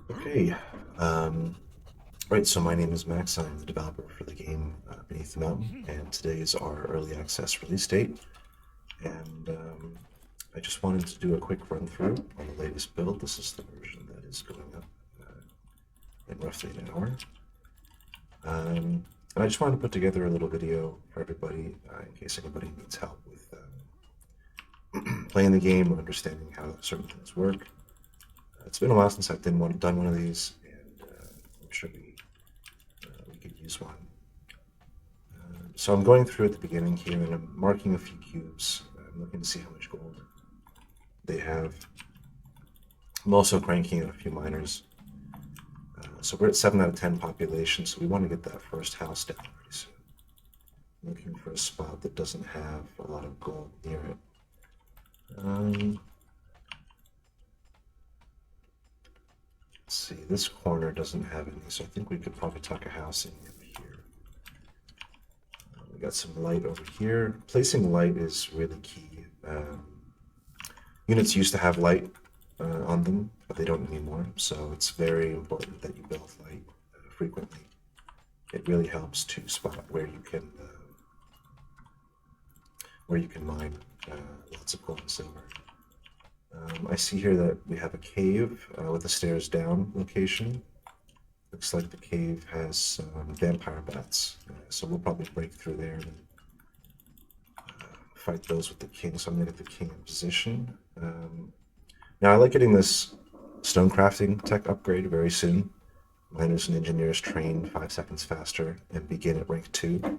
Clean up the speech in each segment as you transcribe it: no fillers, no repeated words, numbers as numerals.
Okay. Um, right, so my name is Max. I'm the developer for the game Beneath the Mountain, and today is our early access release date. And I just wanted to do a quick run through on the latest build. This is the version that is going up in roughly an hour. And I just wanted to put together a little video for everybody in case anybody needs help with playing the game or understanding how certain things work. It's been a while since I've done one of these, and I'm sure we could use one. So I'm going through at the beginning here, and I'm marking a few cubes. I'm looking to see how much gold they have. I'm also cranking in a few miners. So we're at 7 out of 10 population, so we want to get that first house down pretty soon. I'm looking for a spot that doesn't have a lot of gold near it. Let's see, this corner doesn't have any, so I think we could probably tuck a house in here. We got some light over here. Placing light is really key. Units used to have light on them, but they don't anymore, so it's very important that you build light frequently. It really helps to spot where you can mine lots of gold and silver. I see here that we have a cave with a stairs down location. Looks like the cave has some vampire bats, so we'll probably break through there and fight those with the king. So I'm gonna get the king in position. Now I like getting this stone crafting tech upgrade very soon. Miners and engineers train 5 seconds faster and begin at rank 2.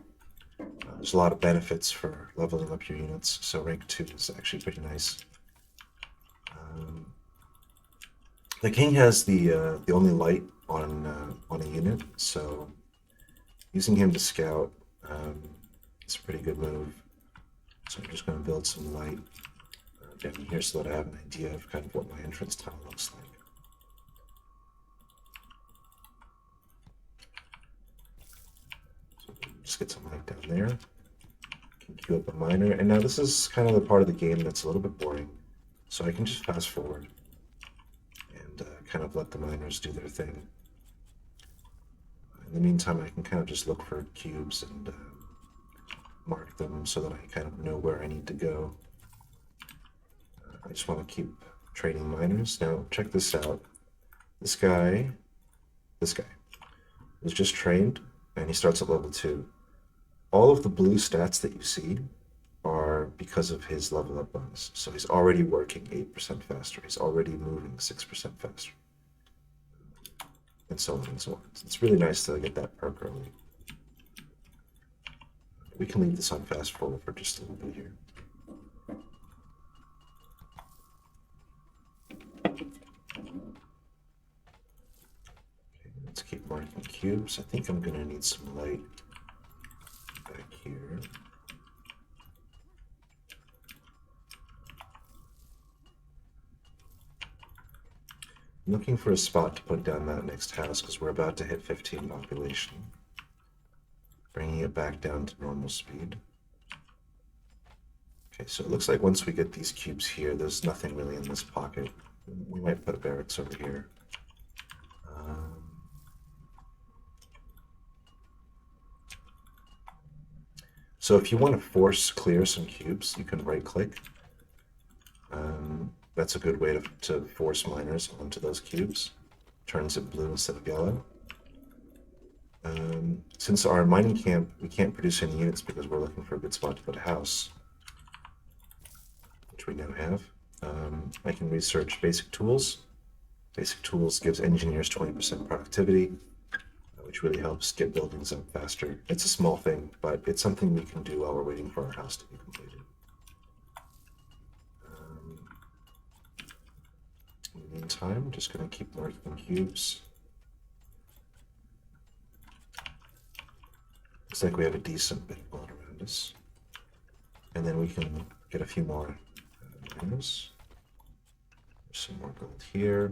There's a lot of benefits for leveling up your units, so rank 2 is actually pretty nice. The king has the only light on a unit, so using him to scout is a pretty good move. So I'm just going to build some light down here so that I have an idea of kind of what my entrance tile looks like. So just get some light down there. Can queue up a miner, and now this is kind of the part of the game that's a little bit boring, so I can just fast forward and kind of let the miners do their thing. In the meantime, I can kind of just look for cubes and mark them so that I kind of know where I need to go. I just want to keep training miners. Now, check this out. This guy was just trained, and he starts at level 2. All of the blue stats that you see are because of his level up bonus. So he's already working 8% faster. He's already moving 6% faster. And so on and so on. It's really nice to get that perk early. We can leave this on fast forward for just a little bit here. Okay, let's keep marking cubes. I think I'm gonna need some light back here. I'm looking for a spot to put down that next house because we're about to hit 15 population. Bringing it back down to normal speed. Okay, so it looks like once we get these cubes here, there's nothing really in this pocket. We might put a barracks over here. So if you want to force clear some cubes, you can right click. That's a good way to force miners onto those cubes. Turns it blue instead of yellow. Since our mining camp, we can't produce any units because we're looking for a good spot to put a house, which we now have. I can research basic tools. Basic tools gives engineers 20% productivity, which really helps get buildings up faster. It's a small thing, but it's something we can do while we're waiting for our house to be completed. In the meantime, I'm just going to keep marking cubes. Looks like we have a decent bit of gold around us. And then we can get a few more miners. There's some more gold here.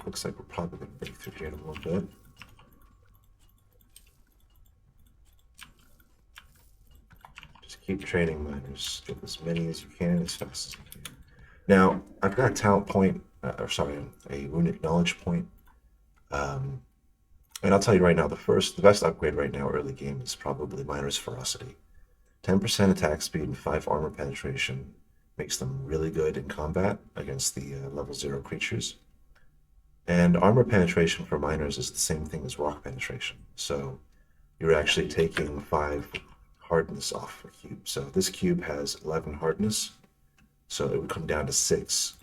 Looks like we're probably going to break through here in a little bit. Just keep training miners. Get as many as you can as fast as you can. Now, I've got a talent point, or sorry, a runic knowledge point. Um, and I'll tell you right now, the best upgrade right now, early game, is probably Miner's Ferocity. 10% attack speed and 5 armor penetration makes them really good in combat against the level 0 creatures. And armor penetration for miners is the same thing as rock penetration. So you're actually taking 5 hardness off a cube. So this cube has 11 hardness, so it would come down to 6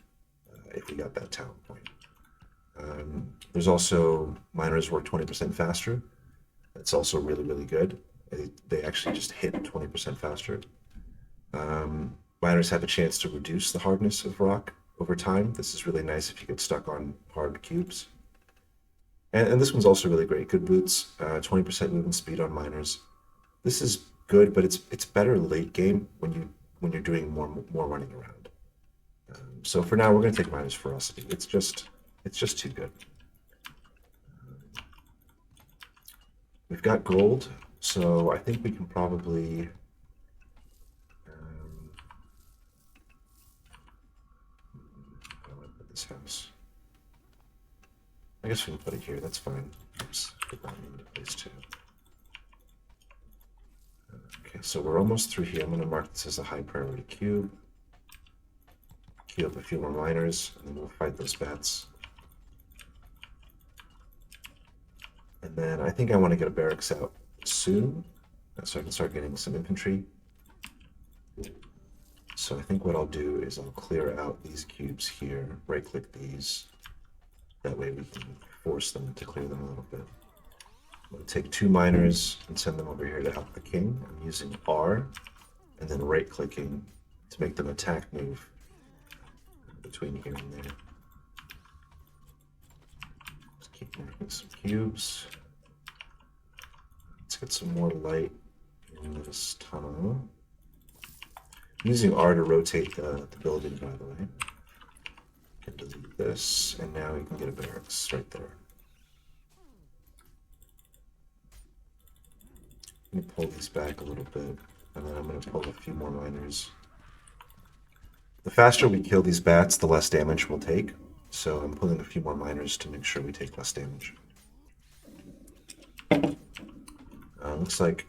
if we got that talent point. There's also miners work 20% faster. That's also really, really good. They actually just hit 20% faster. Miners have a chance to reduce the hardness of rock over time. This is really nice if you get stuck on hard cubes. And this one's also really great. Good boots, 20% movement speed on miners. This is good, but it's better late game when you're doing more running around. So for now, we're going to take minus ferocity. It's just too good. We've got gold, so I think we can probably. I want to put this house. I guess we can put it here. That's fine. Oops, put that into place too. Okay, so we're almost through here. I'm going to mark this as a high priority cube. Queue up a few more miners, and then we'll fight those bats. And then I think I want to get a barracks out soon, so I can start getting some infantry. So I think what I'll do is I'll clear out these cubes here, right-click these. That way we can force them to clear them a little bit. I'm going to take 2 miners and send them over here to help the king. I'm using R and then right-clicking to make them attack move between here and there. Just keep marking some cubes. Let's get some more light in this tunnel. I'm using R to rotate the building, by the way. Can delete this, and now we can get a barracks right there. Let me pull these back a little bit, and then I'm going to pull a few more miners. The faster we kill these bats, the less damage we'll take. So I'm pulling a few more miners to make sure we take less damage. Looks like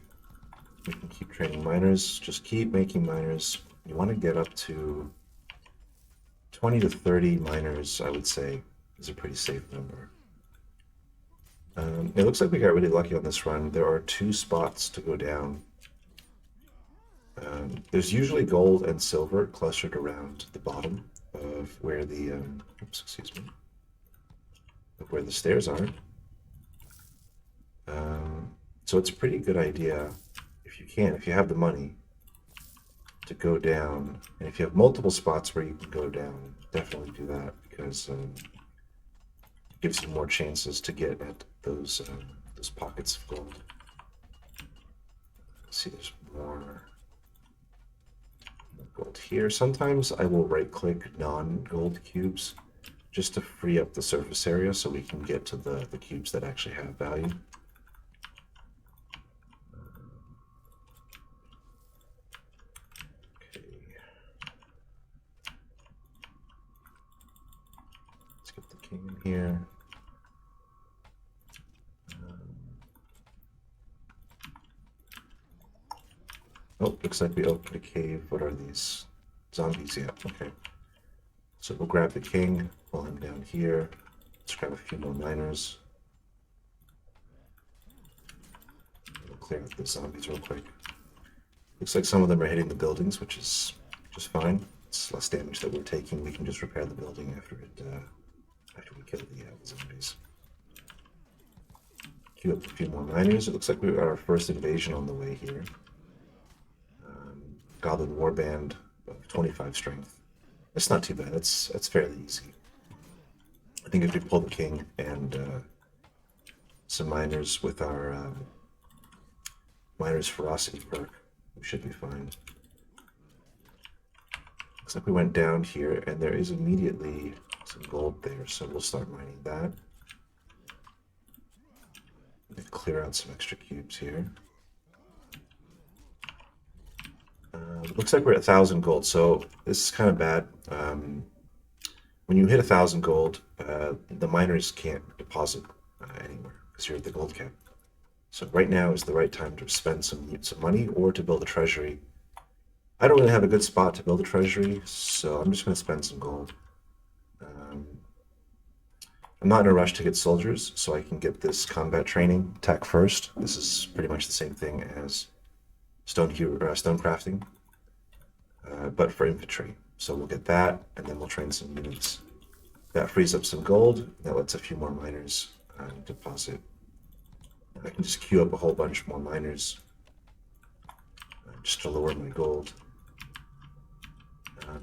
we can keep training miners. Just keep making miners. You want to get up to 20 to 30 miners, I would say, is a pretty safe number. It looks like we got really lucky on this run. There are 2 spots to go down. There's usually gold and silver clustered around the bottom of where the of where the stairs are. So it's a pretty good idea if you have the money to go down, and if you have multiple spots where you can go down, definitely do that because it gives you more chances to get at those pockets of gold. Let's see, there's more gold here. Sometimes I will right-click non-gold cubes just to free up the surface area so we can get to the cubes that actually have value. Okay. Let's get the king in here. Oh, looks like we opened a cave. What are these? Zombies, yeah, okay. So we'll grab the king, pull him down here. Let's grab a few more miners. We'll clear out the zombies real quick. Looks like some of them are hitting the buildings, which is just fine. It's less damage that we're taking. We can just repair the building after we kill the zombies. Queue up a few more miners. It looks like we got our first invasion on the way here. Goblin Warband of 25 strength. It's not too bad. It's fairly easy. I think if we pull the king and some miners with our miners ferocity perk, we should be fine. Looks like we went down here, and there is immediately some gold there, so we'll start mining that. Clear out some extra cubes here. Looks like we're at 1,000 gold, so this is kind of bad. When you hit 1,000 gold, the miners can't deposit anywhere because you're at the gold cap. So right now is the right time to spend some money or to build a treasury. I don't really have a good spot to build a treasury, so I'm just going to spend some gold. I'm not in a rush to get soldiers, so I can get this combat training tech first. This is pretty much the same thing as stone crafting, but for infantry. So we'll get that, and then we'll train some units. That frees up some gold. That lets a few more miners deposit. I can just queue up a whole bunch more miners just to lower my gold.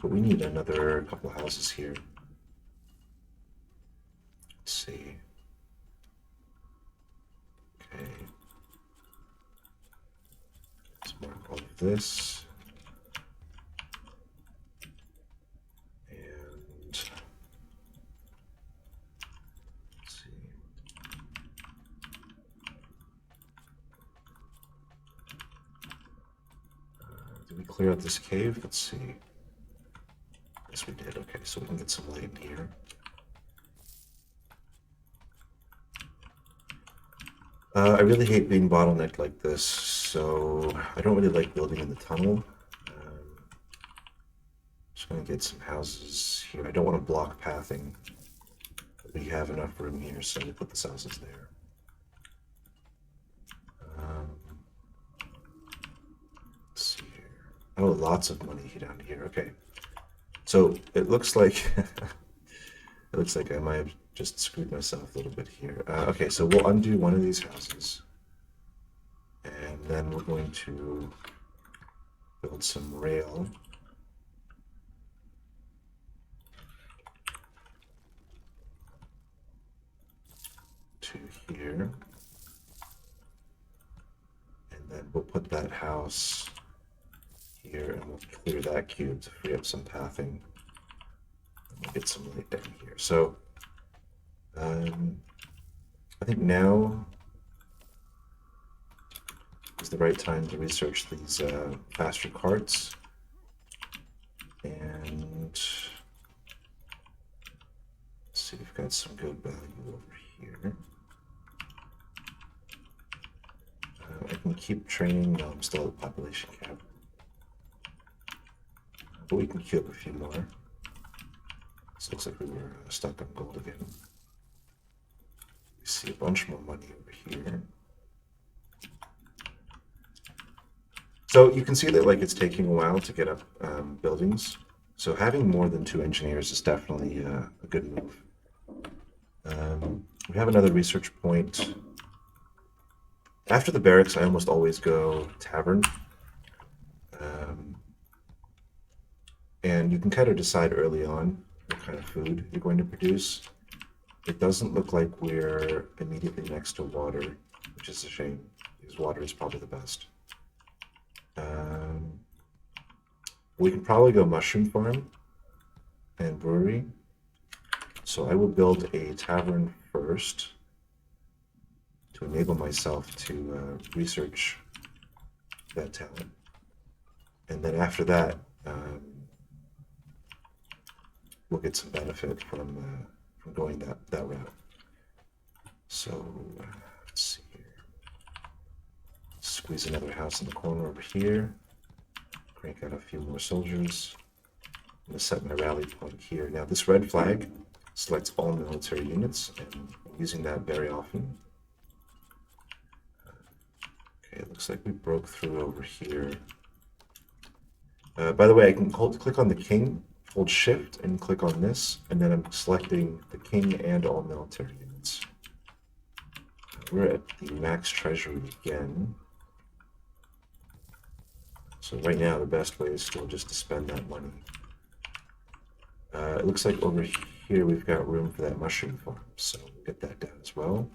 But we need another couple houses here. Let's see. Okay. Let's mark all of this. And let's see. Did we clear out this cave? Let's see. Yes, we did. Okay, so we can get some light in here. I really hate being bottlenecked like this, so I don't really like building in the tunnel. Just gonna get some houses here. I don't want to block pathing. We have enough room here, so we put the houses there. Let's see here. Oh, lots of money down here. Okay, so it looks like I might have just screwed myself a little bit here. Okay, so we'll undo one of these houses, and then we're going to build some rail. To here, and then we'll put that house here, and we'll clear that cube to free up some pathing. And we'll get some light down here. So I think now is the right time to research these faster carts. And let's see, we've got some good value over here. I can keep training. No, I'm still at population cap. But we can queue up a few more. This looks like we were stuck on gold again. We see a bunch more money over here. So you can see that like it's taking a while to get up buildings. So having more than 2 engineers is definitely a good move. We have another research point. After the barracks, I almost always go Tavern. And you can kind of decide early on what kind of food you're going to produce. It doesn't look like we're immediately next to water, which is a shame, because water is probably the best. We can probably go mushroom farm and brewery. So I will build a tavern first to enable myself to research that talent. And then after that, we'll get some benefit from going that route. So let's see here. Squeeze another house in the corner over here. Crank out a few more soldiers. I'm going to set my rally point here. Now this red flag selects all military units, and I'm using that very often. Okay, it looks like we broke through over here. By the way, I can click on the king, hold shift, and click on this, and then I'm selecting the king and all military units. We're at the max treasury again. So right now, the best way is still just to spend that money. It looks like over here we've got room for that mushroom farm, so we'll get that down as well.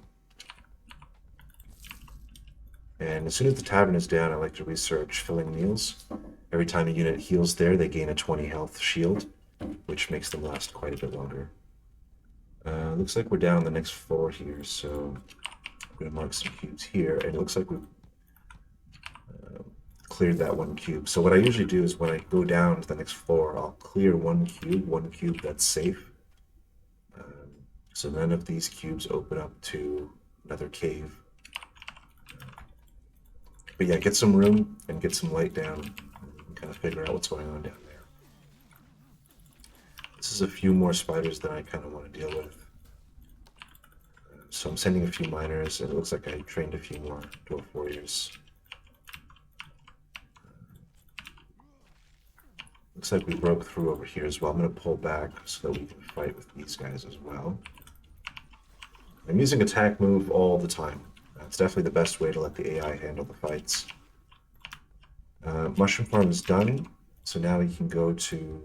And as soon as the tavern is down, I like to research filling meals. Every time a unit heals there, they gain a 20 health shield, which makes them last quite a bit longer. Looks like we're down on the next floor here, so I'm going to mark some cubes here. And it looks like we've cleared that one cube. So what I usually do is when I go down to the next floor, I'll clear one cube that's safe. So none of these cubes open up to another cave. But yeah, get some room and get some light down and kind of figure out what's going on down there. This is a few more spiders than I kind of want to deal with. So I'm sending a few miners, and it looks like I trained a few more dwarf warriors. Looks like we broke through over here as well. I'm going to pull back so that we can fight with these guys as well. I'm using attack move all the time. It's definitely the best way to let the AI handle the fights. Mushroom farm is done, so now we can go to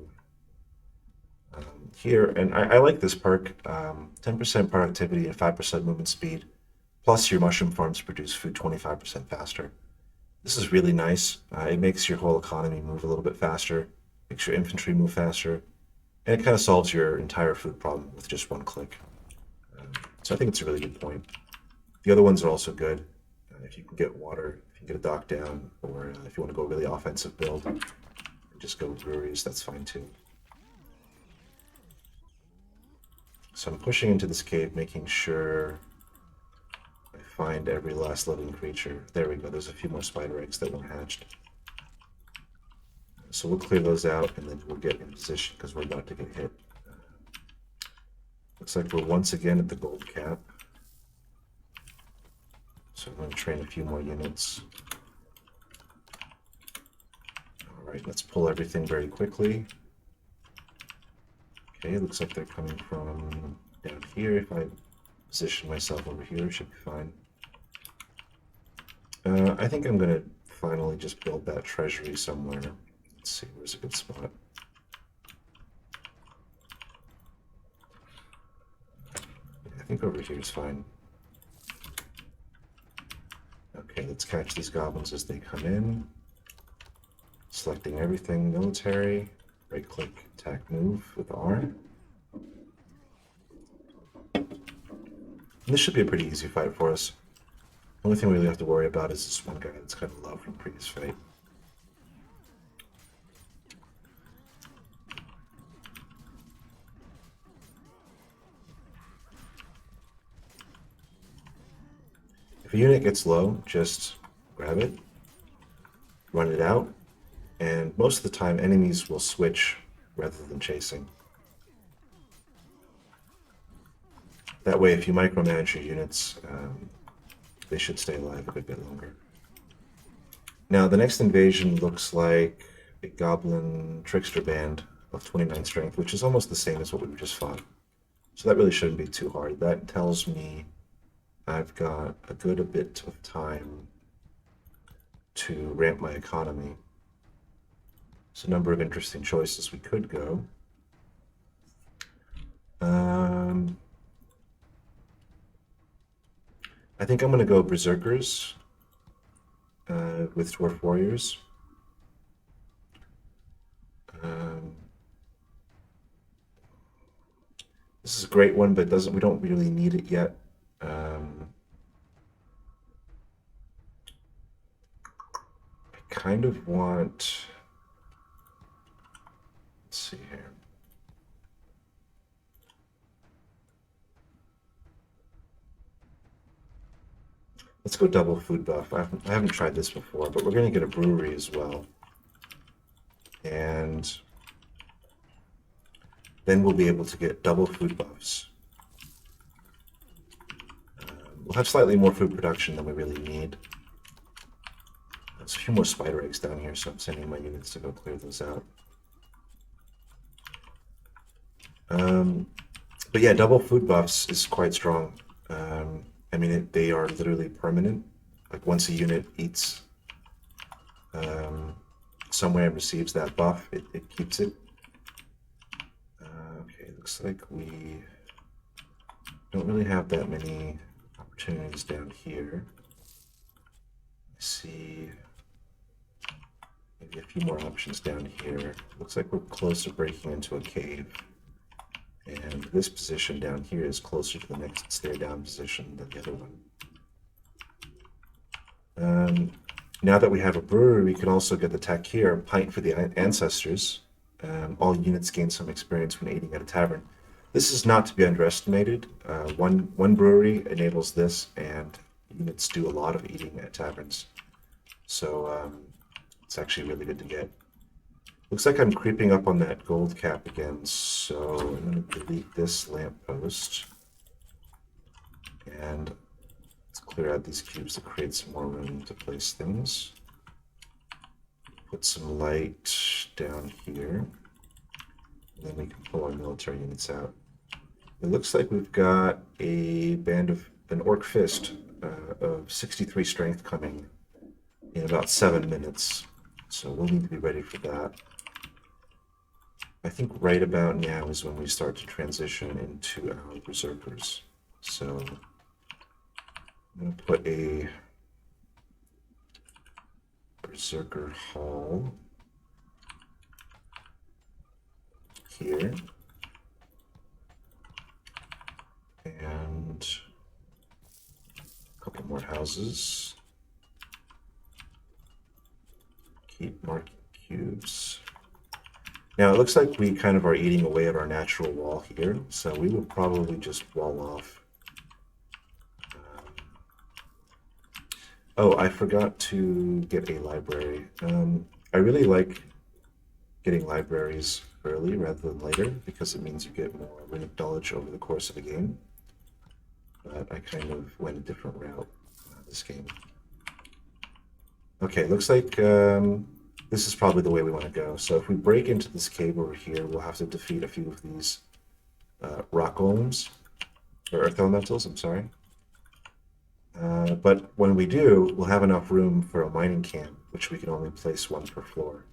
here, and I like this perk, 10% productivity and 5% movement speed, plus your mushroom farms produce food 25% faster. This is really nice. It makes your whole economy move a little bit faster, makes your infantry move faster, and it kind of solves your entire food problem with just one click. So I think it's a really good point. The other ones are also good. If you can get water, if you can get a dock down, or if you want to go really offensive build, just go with breweries, that's fine too. So I'm pushing into this cave, making sure I find every last living creature. There we go, there's a few more spider eggs that weren't hatched. So we'll clear those out, and then we'll get in position, because we're about to get hit. Looks like we're once again at the gold cap. So I'm going to train a few more units. Alright, let's pull everything very quickly. Okay, looks like they're coming from down here. If I position myself over here, should be fine. I think I'm going to finally just build that treasury somewhere. Let's see, where's a good spot? I think over here is fine. Okay, let's catch these goblins as they come in. Selecting everything military. Right click, attack, move with R. And this should be a pretty easy fight for us. The only thing we really have to worry about is this one guy that's kind of low from the previous fight. If a unit gets low, just grab it, run it out, and most of the time enemies will switch rather than chasing. That way, if you micromanage your units, they should stay alive a good bit longer. Now, the next invasion looks like a goblin trickster band of 29 strength, which is almost the same as what we just fought. So that really shouldn't be too hard. That tells me I've got a good bit of time to ramp my economy. There's a number of interesting choices we could go. I think I'm going to go Berserkers with Dwarf Warriors. This is a great one, but we don't really need it yet. I kind of want, let's see here. Let's go double food buff. I haven't tried this before, but we're going to get a brewery as well. And then we'll be able to get double food buffs. We'll have slightly more food production than we really need. There's a few more spider eggs down here, so I'm sending my units to go clear those out. But yeah, double food buffs is quite strong. I mean, they are literally permanent. Like once a unit eats somewhere and receives that buff, it keeps it. Okay, looks like we don't really have that many opportunities down here. I see maybe a few more options down here. Looks like we're close to breaking into a cave. And this position down here is closer to the next stair down position than the other one. Now that we have a brewery, we can also get the tech here, Pint for the Ancestors. All units gain some experience when eating at a tavern. This is not to be underestimated. One brewery enables this, and units do a lot of eating at taverns. So it's actually really good to get. Looks like I'm creeping up on that gold cap again, so I'm going to delete this lamppost. And let's clear out these cubes to create some more room to place things. Put some light down here. And then we can pull our military units out. It looks like we've got a band of an orc fist of 63 strength coming in about 7 minutes. So we'll need to be ready for that. I think right about now is when we start to transition into our berserkers. So I'm going to put a berserker hall here. And a couple more houses. Keep marking cubes. Now it looks like we kind of are eating away at our natural wall here, so we will probably just wall off. Oh, I forgot to get a library. I really like getting libraries early rather than later because it means you get more runic knowledge over the course of a game. But I kind of went a different route this game. Okay, looks like this is probably the way we want to go. So if we break into this cave over here, we'll have to defeat a few of these rock golems, or earth elementals, I'm sorry. But when we do, we'll have enough room for a mining camp, which we can only place one per floor.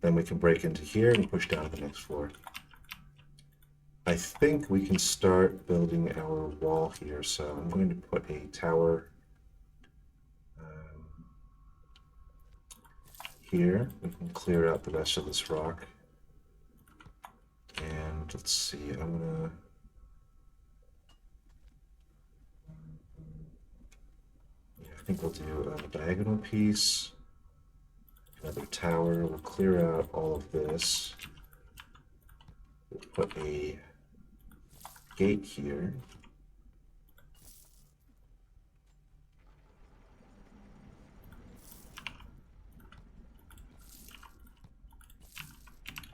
Then we can break into here and push down to the next floor. I think we can start building our wall here, so I'm going to put a tower here. We can clear out the rest of this rock. And let's see, I'm gonna... I think we'll do a diagonal piece, another tower. We'll clear out all of this. We'll put a gate here.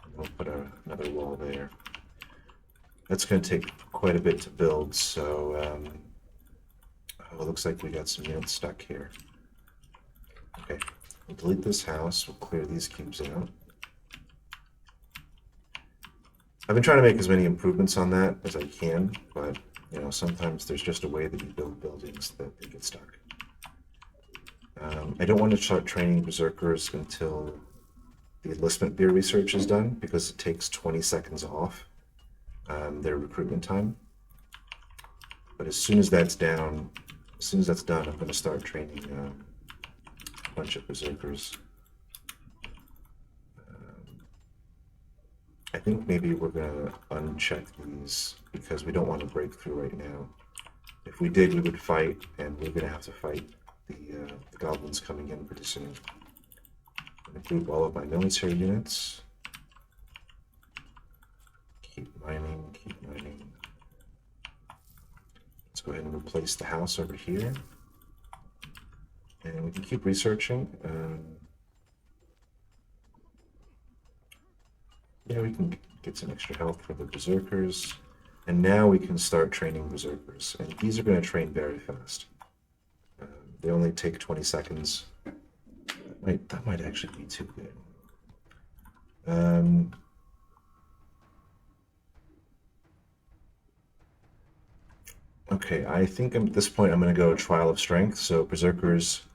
And we'll put another wall there. That's going to take quite a bit to build, so it looks like we got some units stuck here. Okay, we'll delete this house. We'll clear these cubes out. I've been trying to make as many improvements on that as I can, but you know, sometimes there's just a way that you build buildings that they get stuck. I don't want to start training berserkers until the enlistment beer research is done, because it takes 20 seconds off their recruitment time. But as soon as that's done, I'm going to start training a bunch of berserkers. I think maybe we're going to uncheck these because we don't want to break through right now. If we did, we would fight, and we're going to have to fight the goblins coming in pretty soon. I'm going to group all of my military units. Keep mining, keep mining. Let's go ahead and replace the house over here. And we can keep researching. Yeah, we can get some extra health for the berserkers. And now we can start training berserkers. And these are going to train very fast. They only take 20 seconds. That might actually be too good. Okay, I think at this point I'm going to go Trial of Strength. So berserkers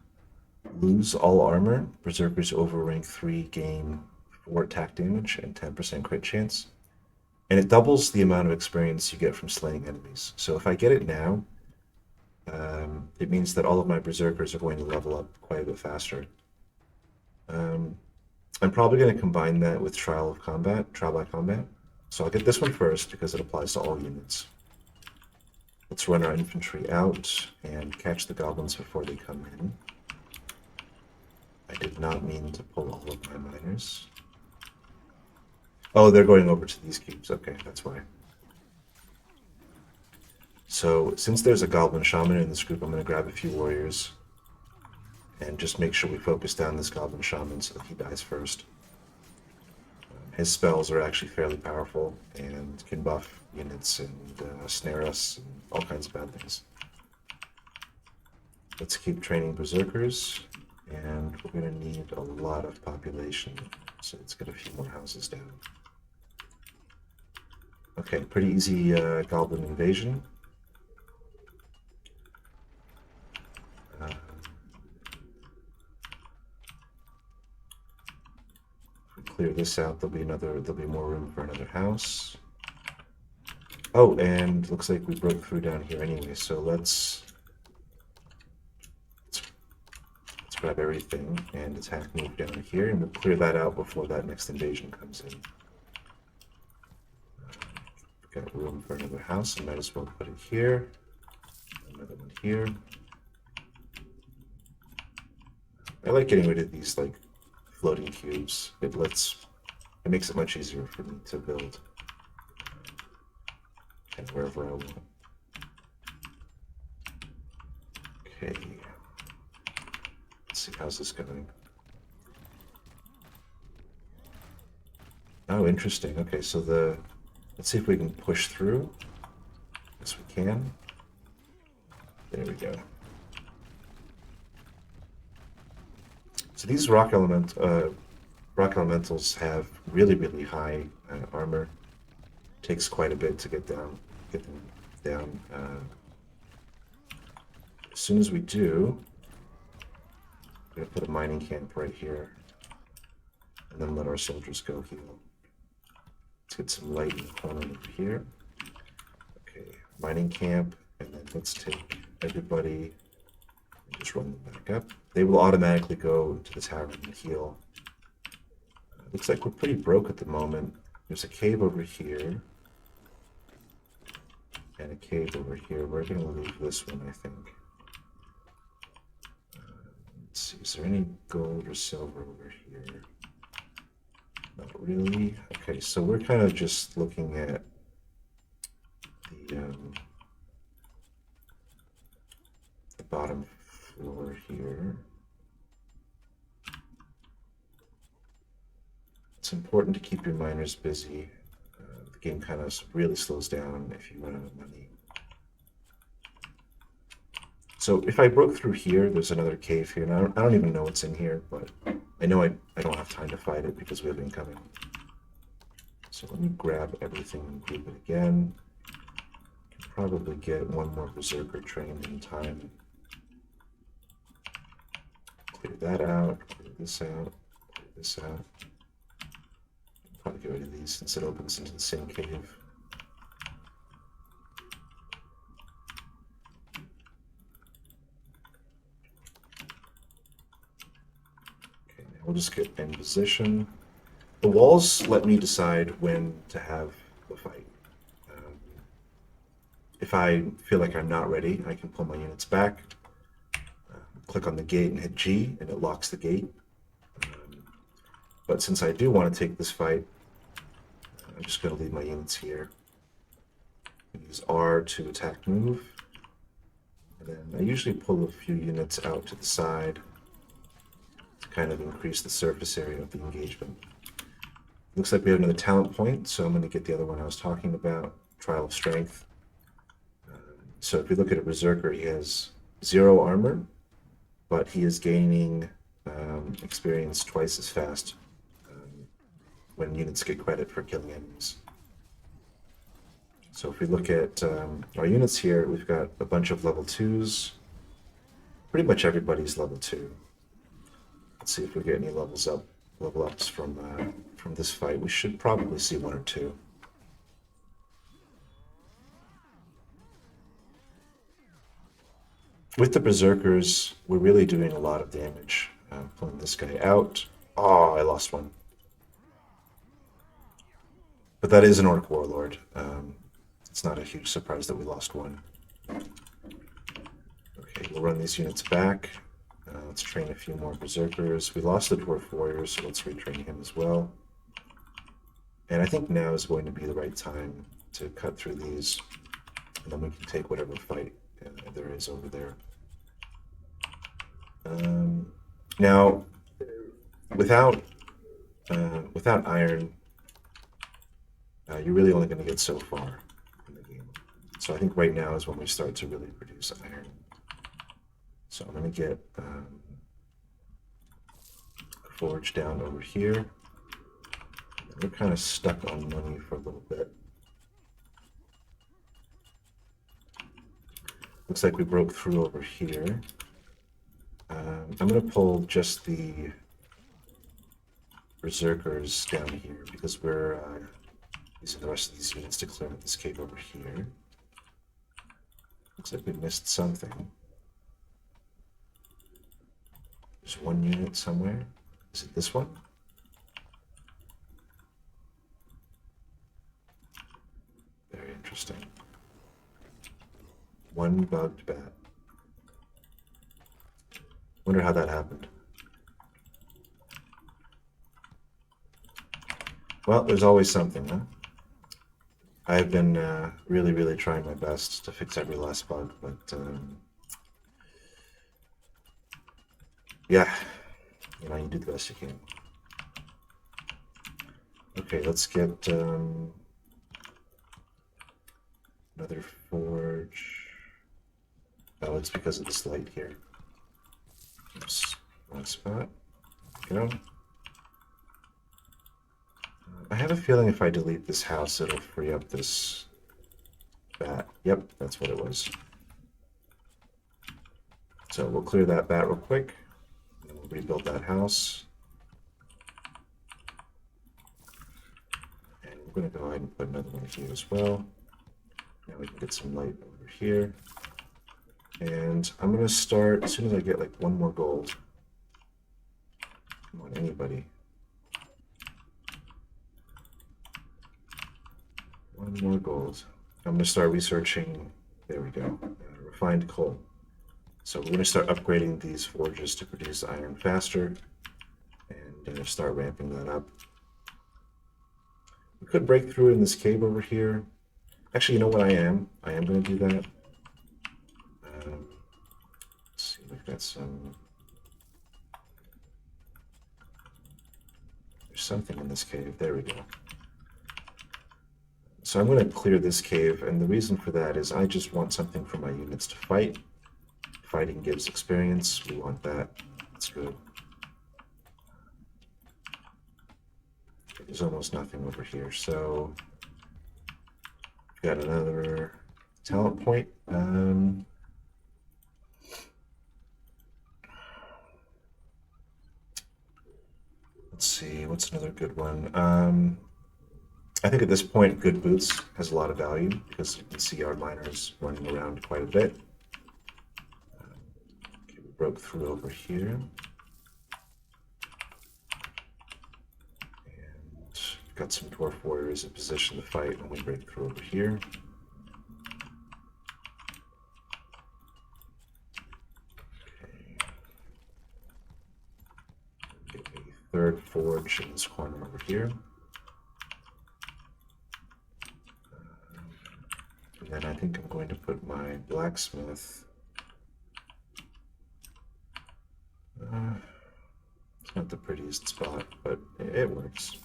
lose all armor. Berserkers over rank 3 gain 4 attack damage and 10% crit chance. And it doubles the amount of experience you get from slaying enemies. So if I get it now, it means that all of my berserkers are going to level up quite a bit faster. I'm probably going to combine that with Trial by Combat. So I'll get this one first because it applies to all units. Let's run our infantry out and catch the goblins before they come in. I did not mean to pull all of my miners. Oh, they're going over to these cubes. Okay, that's why. So, since there's a Goblin Shaman in this group, I'm going to grab a few warriors and just make sure we focus down this Goblin Shaman so that he dies first. His spells are actually fairly powerful and can buff units and snare us and all kinds of bad things. Let's keep training Berserkers, and we're going to need a lot of population, so let's get a few more houses down. Okay, pretty easy Goblin invasion. Clear this out, there'll be more room for another house. Oh, and looks like we broke through down here anyway, so let's grab everything and attack move down here, and we'll clear that out before that next invasion comes in. We've got room for another house, I might as well put it here. Another one here. I like getting rid of these like floating cubes. It makes it much easier for me to build and wherever I want. Okay. Let's see, how's this going? Oh, interesting. Okay, so let's see if we can push through. Yes, we can. There we go. So these rock elementals have really, really high armor. Takes quite a bit to get them down. As soon as we do, we're gonna put a mining camp right here, and then let our soldiers go heal. Let's get some light in the corner over here. Okay, mining camp, and then let's take everybody and just run them back up. They will automatically go to the tavern and heal. Looks like we're pretty broke at the moment. There's a cave over here. And a cave over here. We're going to leave this one, I think. Let's see, is there any gold or silver over here? Not really. Okay, so we're kind of just looking at the bottom floor here. It's important to keep your miners busy. The game kind of really slows down if you run out of money. So if I broke through here, there's another cave here, and I don't even know what's in here, but I know I don't have time to fight it because we have incoming. So let me grab everything and group it again. Can probably get one more Berserker trained in time. Clear that out, clear this out, clear this out. Probably get rid of these since it opens into the same cave. Okay, now we'll just get in position. The walls let me decide when to have the fight. If I feel like I'm not ready, I can pull my units back, click on the gate and hit G, and it locks the gate. But since I do want to take this fight, I'm just going to leave my units here. Use R to attack move. And then I usually pull a few units out to the side to kind of increase the surface area of the engagement. Looks like we have another talent point, so I'm going to get the other one I was talking about, Trial of Strength. So if we look at a Berserker, he has 0 armor, but he is gaining experience twice as fast when units get credit for killing enemies. So if we look at our units here, we've got a bunch of level 2s. Pretty much everybody's level 2. Let's see if we get any level ups from this fight. We should probably see 1 or 2. With the Berserkers, we're really doing a lot of damage. Pulling this guy out. Oh, I lost one. But that is an Orc Warlord. It's not a huge surprise that we lost one. Okay, we'll run these units back. let's train a few more berserkers. We lost the dwarf warrior, so let's retrain him as well. And I think now is going to be the right time to cut through these, and then we can take whatever fight there is over there. Now, without iron, you're really only going to get so far in the game. So I think right now is when we start to really produce iron. So I'm going to get a forge down over here. We're kind of stuck on money for a little bit. Looks like we broke through over here. I'm going to pull just the berserkers down here because we're using the rest of these units to clear out this cave over here. Looks like we missed something. There's one unit somewhere. Is it this one? Very interesting. One bugged bat. Wonder how that happened. Well, there's always something, huh? I've been really trying my best to fix every last bug, but yeah, you know, you do the best you can. Okay, let's get another forge. Oh, it's because of this light here. Oops, wrong spot. Go. I have a feeling if I delete this house, it'll free up this bat. Yep, that's what it was. So we'll clear that bat real quick, and then we'll rebuild that house. And we're going to go ahead and put another one here as well. Now we can get some light over here. And I'm going to start, as soon as I get like one more gold. Come on, anybody. One more gold. I'm going to start researching, there we go, refined coal. So we're going to start upgrading these forges to produce iron faster and start ramping that up. We could break through in this cave over here. Actually, you know what I am going to do that. Let's see, we've got some... There's something in this cave. There we go. So I'm going to clear this cave, and the reason for that is I just want something for my units to fight. Fighting gives experience. We want that. That's good. There's almost nothing over here, so got another talent point. Let's see, what's another good one? I think at this point, good boots has a lot of value because you can see our miners running around quite a bit. Okay, we broke through over here. And we've got some dwarf warriors in position to fight when we break through over here. Okay. Get a third forge in this corner over here. And then I think I'm going to put my blacksmith. It's not the prettiest spot, but it works.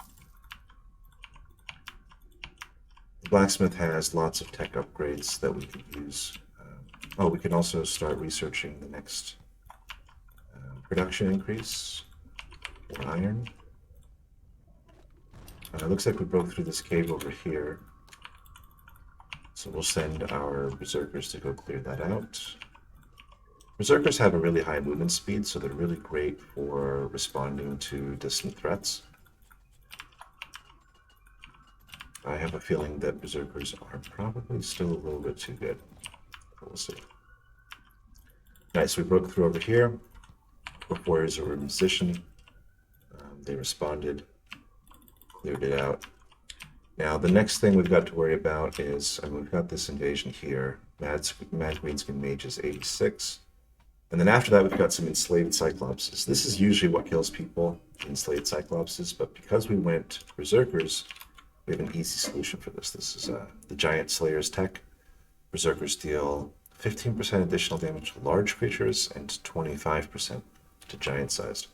The blacksmith has lots of tech upgrades that we could use. Oh, we can also start researching the next production increase for iron. It looks like we broke through this cave over here. So we'll send our berserkers to go clear that out. Berserkers have a really high movement speed, so they're really great for responding to distant threats. I have a feeling that berserkers are probably still a little bit too good. We'll see. Nice, we broke through over here. Dwarf warriors were in position. They responded, cleared it out. Now, the next thing we've got to worry about is, we've got this invasion here. Mad Greenskin Mage is 86. And then after that, we've got some enslaved Cyclopses. This is usually what kills people, enslaved Cyclopses, but because we went Berserkers, we have an easy solution for this. This is the Giant Slayer's tech. Berserkers deal 15% additional damage to large creatures and 25% to giant-sized.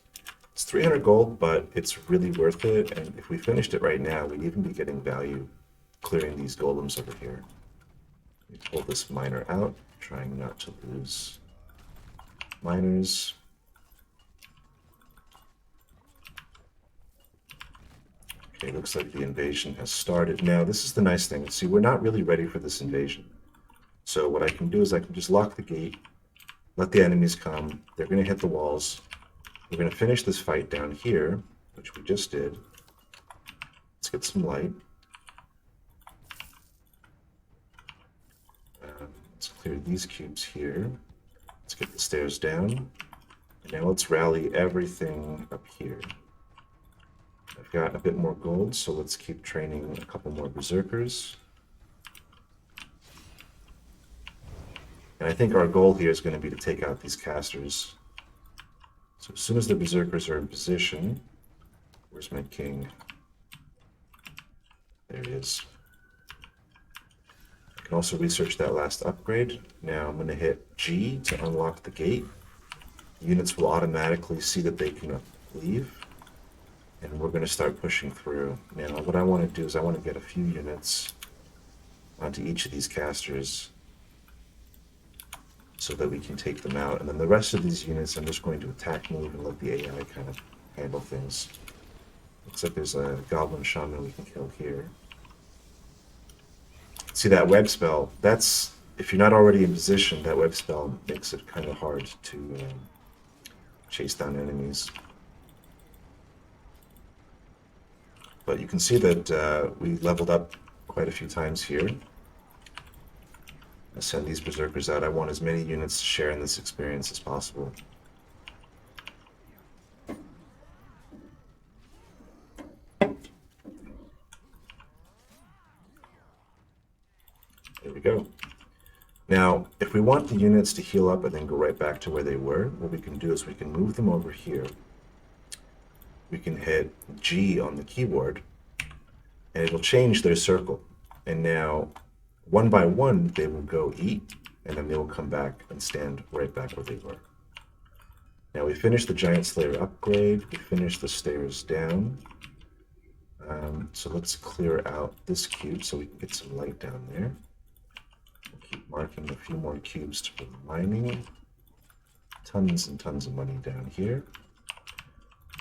It's 300 gold, but it's really worth it, and if we finished it right now, we'd even be getting value clearing these golems over here. We pull this miner out, trying not to lose miners. Okay, looks like the invasion has started. Now, this is the nice thing. See, we're not really ready for this invasion. So what I can do is I can just lock the gate, let the enemies come. They're going to hit the walls. We're going to finish this fight down here, which we just did. Let's get some light. Let's clear these cubes here. Let's get the stairs down. And now let's rally everything up here. I've got a bit more gold, so let's keep training a couple more Berserkers. And I think our goal here is going to be to take out these casters. So as soon as the Berserkers are in position, where's my king? There he is. I can also research that last upgrade. Now I'm going to hit G to unlock the gate. Units will automatically see that they can leave. And we're going to start pushing through. Now what I want to do is I want to get a few units onto each of these casters so that we can take them out. And then the rest of these units I'm just going to attack move and let the AI kind of handle things. Looks like there's a Goblin Shaman we can kill here. See that web spell, that's, if you're not already in position, that web spell makes it kind of hard to chase down enemies. But you can see that we leveled up quite a few times here. I send these Berserkers out. I want as many units to share in this experience as possible. There we go. Now, if we want the units to heal up and then go right back to where they were, what we can do is we can move them over here. We can hit G on the keyboard, and it'll change their circle. And now, one by one, they will go eat, and then they will come back and stand right back where they were. Now we finished the Giant Slayer upgrade, we finished the stairs down. So let's clear out this cube so we can get some light down there. We'll keep marking a few more cubes for mining. Tons and tons of money down here.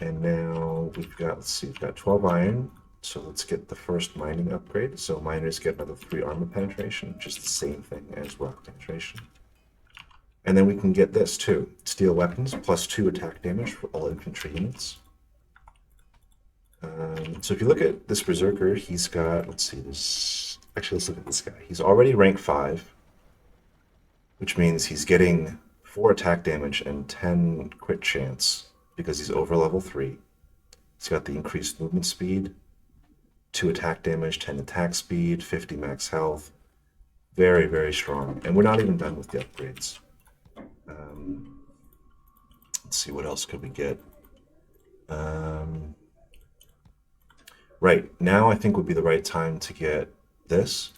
And now we've got, let's see, we've got 12 iron. So let's get the first mining upgrade. So miners get another 3 armor penetration, which is the same thing as rock penetration. And then we can get this too. Steel weapons, plus 2 attack damage for all infantry units. So if you look at this Berserker, he's got, let's see, this. Actually, let's look at this guy. He's already rank 5, which means he's getting 4 attack damage and 10 crit chance because he's over level 3. He's got the increased movement speed, 2 attack damage, 10 attack speed, 50 max health. Very, very strong. And we're not even done with the upgrades. Let's see, what else could we get? Right, now I think would be the right time to get this.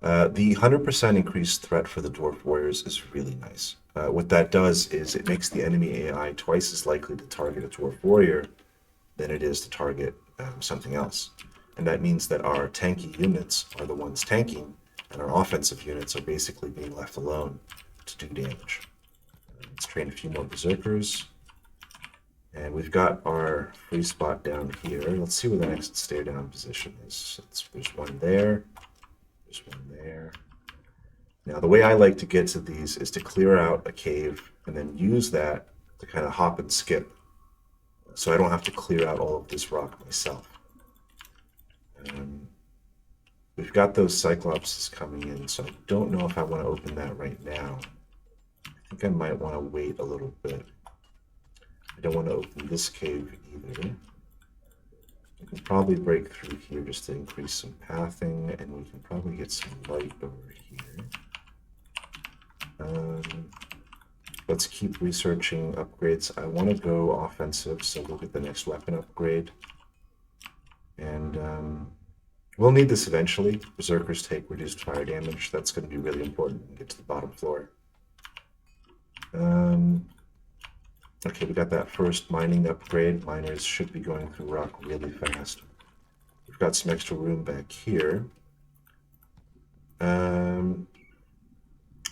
The 100% increased threat for the Dwarf Warriors is really nice. What that does is it makes the enemy AI twice as likely to target a Dwarf Warrior than it is to target something else. And that means that our tanky units are the ones tanking, and our offensive units are basically being left alone to do damage. Let's train a few more Berserkers. And we've got our free spot down here. Let's see where the next stare down position is. There's one there. There's one there. Now, the way I like to get to these is to clear out a cave and then use that to kind of hop and skip. So I don't have to clear out all of this rock myself. We've got those Cyclopses coming in, so I don't know if I want to open that right now. I think I might want to wait a little bit. I don't want to open this cave either. We can probably break through here just to increase some pathing, and we can probably get some light over here. let's keep researching upgrades. I want to go offensive, so we'll get the next weapon upgrade. And we'll need this eventually. Berserkers take reduced fire damage. That's going to be really important when we get to the bottom floor. Okay, we got that first mining upgrade. Miners should be going through rock really fast. We've got some extra room back here.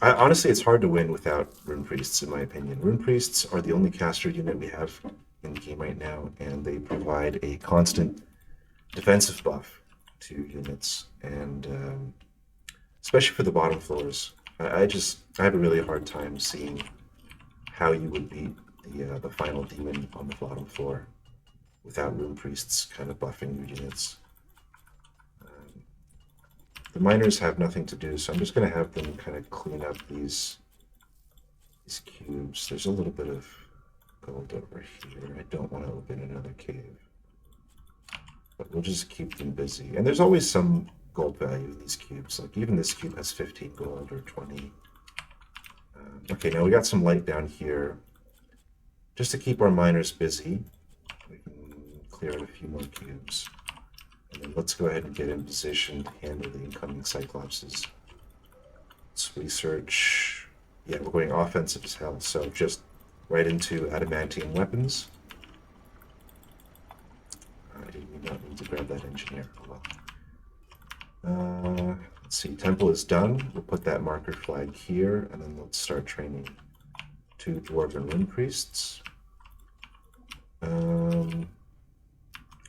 Honestly, it's hard to win without Rune Priests, in my opinion. Rune Priests are the only caster unit we have in the game right now, and they provide a constant defensive buff to units, and especially for the bottom floors. I have a really hard time seeing how you would beat the final demon on the bottom floor without Rune Priests kind of buffing your units. The miners have nothing to do, so I'm just going to have them kind of clean up these cubes. There's a little bit of gold over here. I don't want to open another cave, but we'll just keep them busy. And there's always some gold value in these cubes. Like even this cube has 15 gold or 20. Okay, now we got some light down here. Just to keep our miners busy, we can clear out a few more cubes. And then let's go ahead and get in position to handle the incoming Cyclopses. Let's research. Yeah, we're going offensive as hell, so just right into adamantium weapons. I did not need to grab that engineer. Oh well. Let's see, temple is done. We'll put that marker flag here, and then let's start training 2 dwarven rune priests.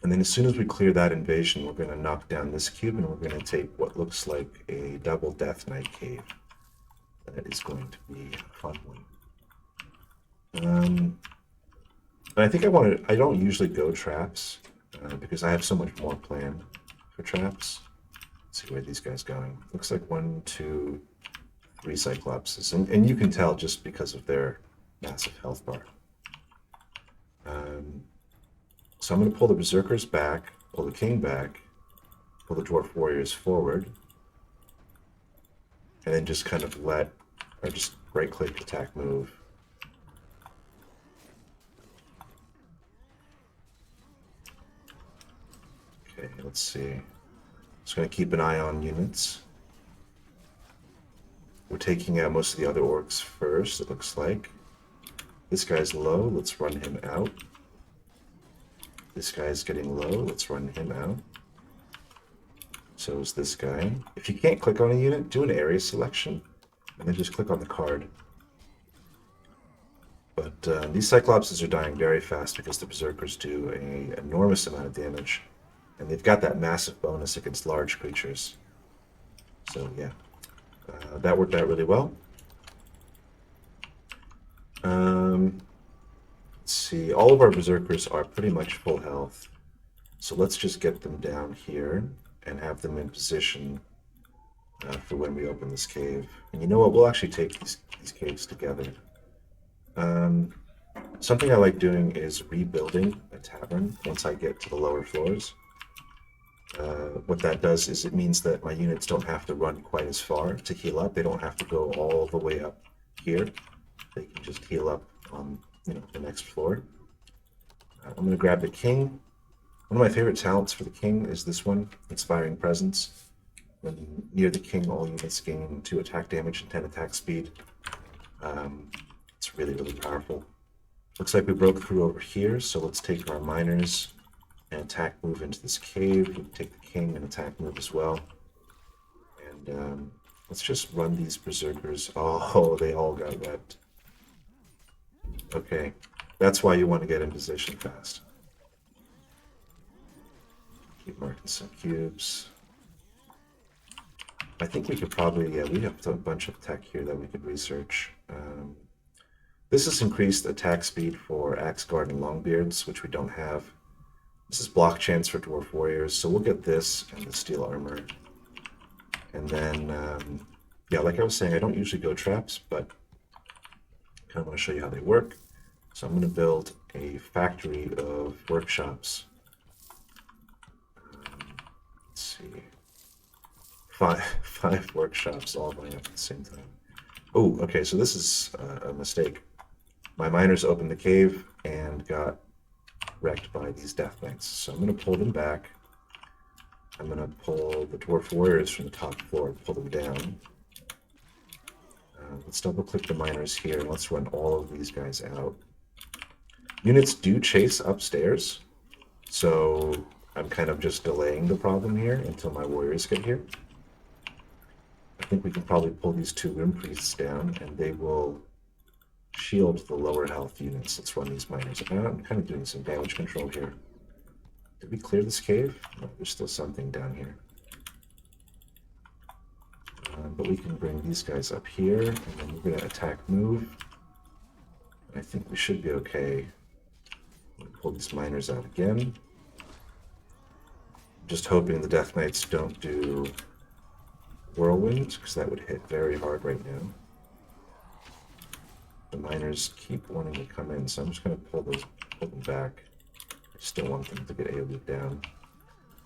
And then as soon as we clear that invasion, we're going to knock down this cube, and we're going to take what looks like a double Death Knight cave. That is going to be a fun one. And I think I don't usually go traps, because I have so much more planned for traps. Let's see where these guys going. Looks like 1, 2, 3 Cyclopses. And you can tell just because of their massive health bar. So I'm going to pull the Berserkers back, pull the King back, pull the Dwarf Warriors forward, and then just kind of just right-click, attack, move. Okay, let's see. Just going to keep an eye on units. We're taking out most of the other orcs first, it looks like. This guy's low, let's run him out. This guy's getting low, let's run him out. So is this guy. If you can't click on a unit, do an area selection, and then just click on the card. But these Cyclopses are dying very fast because the Berserkers do an enormous amount of damage. And they've got that massive bonus against large creatures. So yeah, that worked out really well. Let's see, all of our Berserkers are pretty much full health. So let's just get them down here and have them in position for when we open this cave. And you know what, we'll actually take these caves together. Something I like doing is rebuilding a tavern once I get to the lower floors. What that does is it means that my units don't have to run quite as far to heal up. They don't have to go all the way up here. They can just heal up on the next floor. I'm going to grab the King. One of my favorite talents for the King is this one, Inspiring Presence. When near the King, all units gain 2 attack damage and 10 attack speed. It's really, really powerful. Looks like we broke through over here, so let's take our miners and attack move into this cave. We can take the King and attack move as well. And let's just run these Berserkers. Oh, they all got wrecked. Okay, that's why you want to get in position fast. Keep marking some cubes. I think we could probably, yeah, we have a bunch of tech here that we could research. This is increased attack speed for Axe Guard and Longbeards, which we don't have. This is block chance for Dwarf Warriors, so we'll get this and the Steel Armor. And then, yeah, like I was saying, I don't usually go traps, but I kind of want to show you how they work. So I'm going to build a factory of workshops. Let's see. Five workshops all going up at the same time. Oh, okay, so this is a mistake. my miners opened the cave and got wrecked by these Death Knights. So I'm going to pull them back. I'm going to pull the Dwarf Warriors from the top floor and pull them down. Let's double click the miners here and let's run all of these guys out. Units do chase upstairs, so I'm kind of just delaying the problem here until my warriors get here. I think we can probably pull these 2 Rune Priests down and they will shield the lower health units. Let's run these miners out. I'm kind of doing some damage control here. Did we clear this cave? No, there's still something down here. But we can bring these guys up here, and then we're going to attack move. I think we should be okay. We'll pull these miners out again. Just hoping the Death Knights don't do Whirlwind, because that would hit very hard right now. The miners keep wanting to come in, so I'm just going to pull them back. I still want them to get AoE'd down.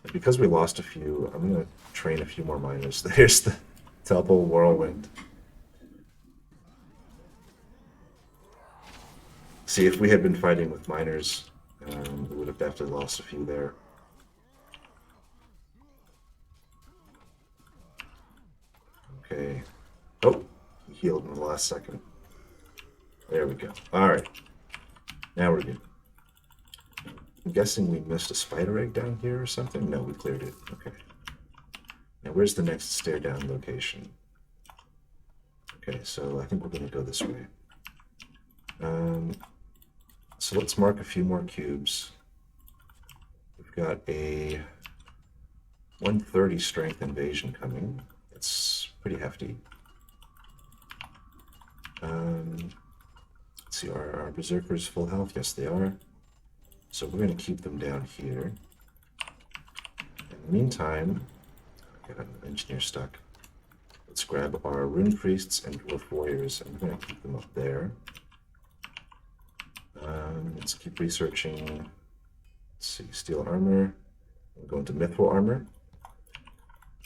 And because we lost a few, I'm going to train a few more miners. There's the double Whirlwind. See, if we had been fighting with miners, we would have definitely lost a few there. Okay. Oh, he healed in the last second. There we go. Alright. Now we're good. I'm guessing we missed a spider egg down here or something? No, we cleared it. Okay. Now where's the next stair down location? Okay, so I think we're going to go this way. So let's mark a few more cubes. We've got a 130 strength invasion coming. It's pretty hefty. Let's see, are our berserkers full health? Yes, they are. So we're going to keep them down here. In the meantime, I got an engineer stuck. Let's grab our rune priests and dwarf warriors, and we're going to keep them up there. Let's keep researching. Let's see, steel armor. We'll go into mythical armor.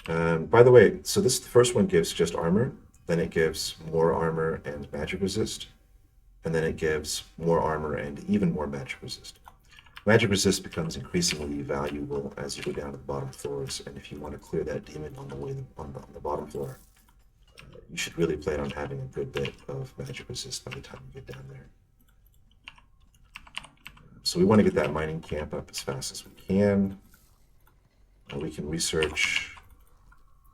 By the way, so this the first one gives just armor, then it gives more armor and magic resist, and then it gives more armor and even more magic resist. Magic resist becomes increasingly valuable as you go down to the bottom floors, and if you want to clear that demon on the way on the bottom floor, you should really plan on having a good bit of magic resist by the time you get down there. So we want to get that mining camp up as fast as we can. We can research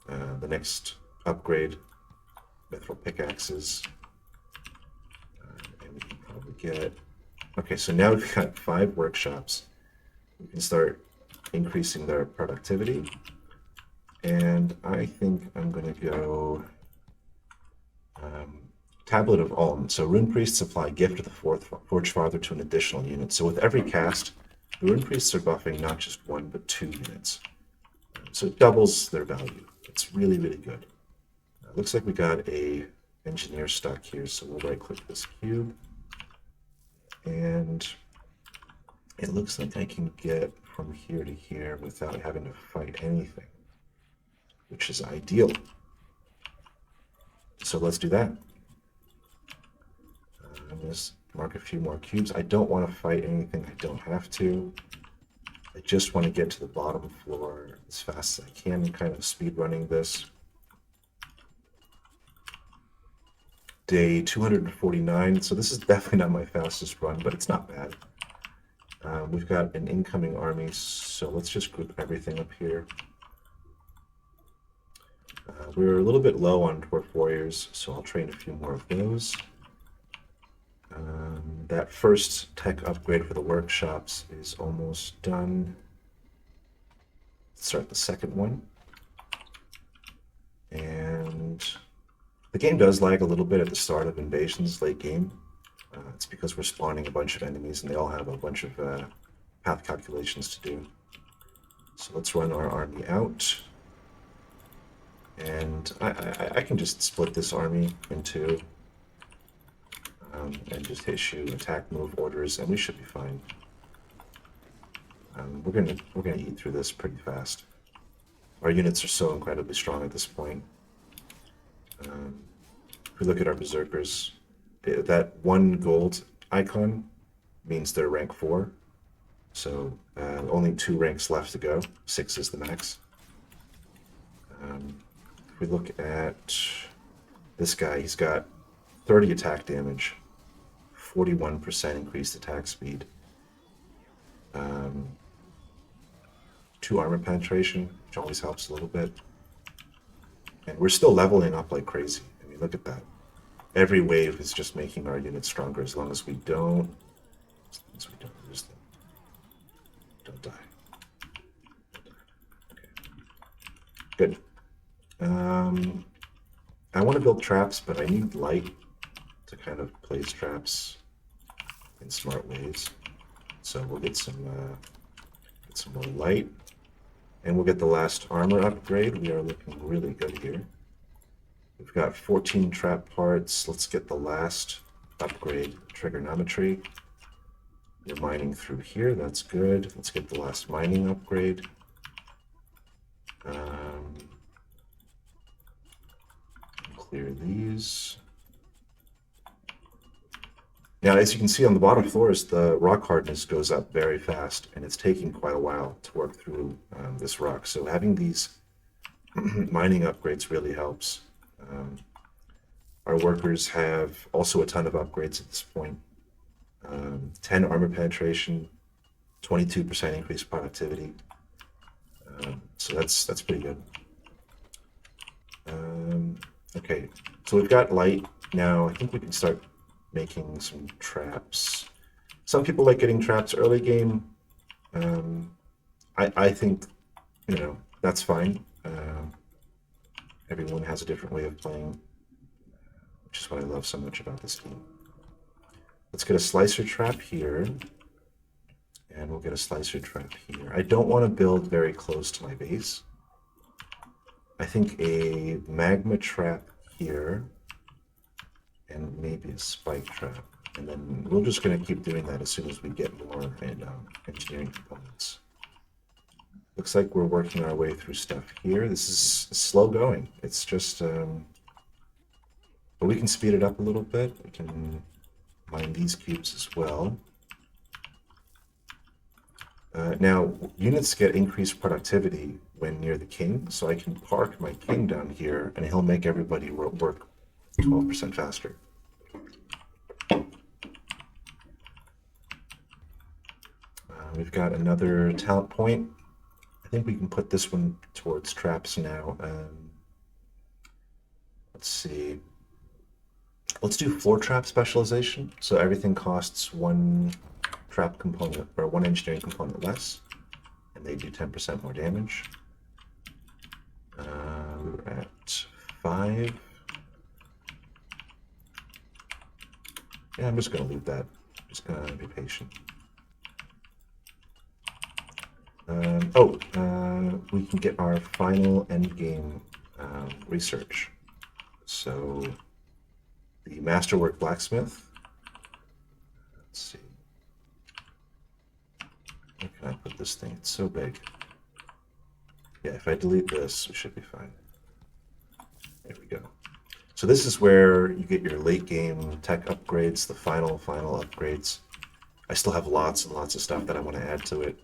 the next upgrade, mithril pickaxes, and we can probably get... Okay, so now we've got 5 workshops. We can start increasing their productivity, and I think I'm going to go Tablet of Alm. So Rune Priests supply Gift of the Forge Father to an additional unit. So with every cast, the Rune Priests are buffing not just 1 but 2 units. So it doubles their value. It's really, really good. Looks like we got a engineer stuck here, so we'll right-click this cube. And it looks like I can get from here to here without having to fight anything, which is ideal. So let's do that. I'm going to mark a few more cubes. I don't want to fight anything. I don't have to. I just want to get to the bottom floor as fast as I can, kind of speed running this. Day 249, so this is definitely not my fastest run, but it's not bad. We've got an incoming army, so let's just group everything up here. We're a little bit low on dwarf warriors, so I'll train a few more of those. That first tech upgrade for the workshops is almost done. Let's start the second one. And the game does lag a little bit at the start of invasions late game. It's because we're spawning a bunch of enemies and they all have a bunch of path calculations to do. So let's run our army out. And I can just split this army in 2. And just issue attack move orders, and we should be fine. We're gonna eat through this pretty fast. Our units are so incredibly strong at this point. If we look at our berserkers, that 1 gold icon means they're rank 4. So only 2 ranks left to go. 6 is the max. If we look at this guy, he's got 30 attack damage, 41% increased attack speed, 2 armor penetration, which always helps a little bit. And we're still leveling up like crazy. I mean, look at that. Every wave is just making our units stronger as long as we don't lose them. Don't die. Okay. Good. I want to build traps, but I need light to kind of place traps in smart ways. So we'll get some more light, and we'll get the last armor upgrade. We are looking really good here. We've got 14 trap parts. Let's get the last upgrade, trigonometry. We're mining through here. That's good. Let's get the last mining upgrade. Clear these. Now, as you can see on the bottom floors, the rock hardness goes up very fast, and it's taking quite a while to work through this rock. So having these mining upgrades really helps. Our workers have also a ton of upgrades at this point. 10 armor penetration, 22% increased productivity. So that's pretty good. Okay, so we've got light now. I think we can start making some traps. Some people like getting traps early game. I think, that's fine. Everyone has a different way of playing, which is what I love so much about this game. Let's get a slicer trap here, and we'll get a slicer trap here. I don't want to build very close to my base. I think a magma trap here, and maybe a spike trap. And then we're just going to keep doing that as soon as we get more engineering components. Looks like we're working our way through stuff here. This is slow going. It's just, but we can speed it up a little bit. We can mine these cubes as well. Now, units get increased productivity when near the king, so I can park my king down here, and he'll make everybody work 12% faster. We've got another talent point. I think we can put this one towards traps now. Let's see. Let's do floor trap specialization. So everything costs 1 trap component or 1 engineering component less, and they do 10% more damage. We're at 5. Yeah, I'm just going to leave that. Just going to be patient. We can get our final endgame research. So the Masterwork Blacksmith. Let's see. Where can I put this thing? It's so big. Yeah, if I delete this, we should be fine. There we go. So this is where you get your late game tech upgrades, the final upgrades. I still have lots and lots of stuff that I want to add to it,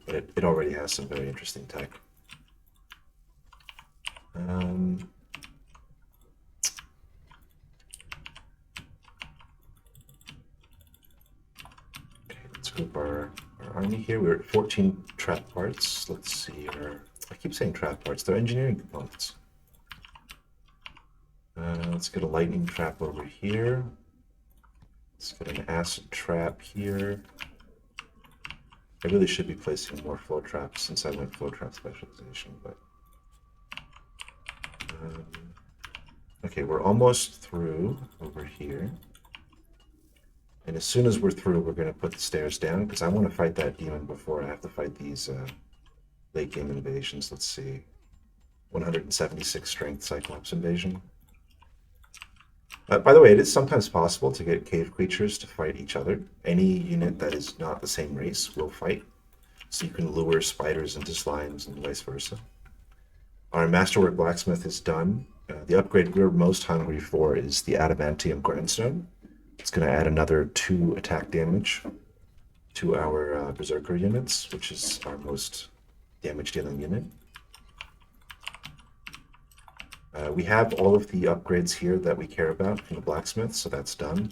but it already has some very interesting tech. Okay, let's group our army here. We're at 14 trap parts. Let's see, I keep saying trap parts, they're engineering components. Let's get a lightning trap over here. Let's get an acid trap here. I really should be placing more flow traps since I went flow trap specialization, but okay, we're almost through over here. And as soon as we're through, we're going to put the stairs down because I want to fight that demon before I have to fight these late game invasions. Let's see. 176 strength Cyclops invasion. By the way, it is sometimes possible to get cave creatures to fight each other. Any unit that is not the same race will fight. So you can lure spiders into slimes and vice versa. Our Masterwork Blacksmith is done. The upgrade we're most hungry for is the Adamantium Grindstone. It's going to add another 2 attack damage to our Berserker units, which is our most damage dealing unit. We have all of the upgrades here that we care about from the blacksmith, so that's done.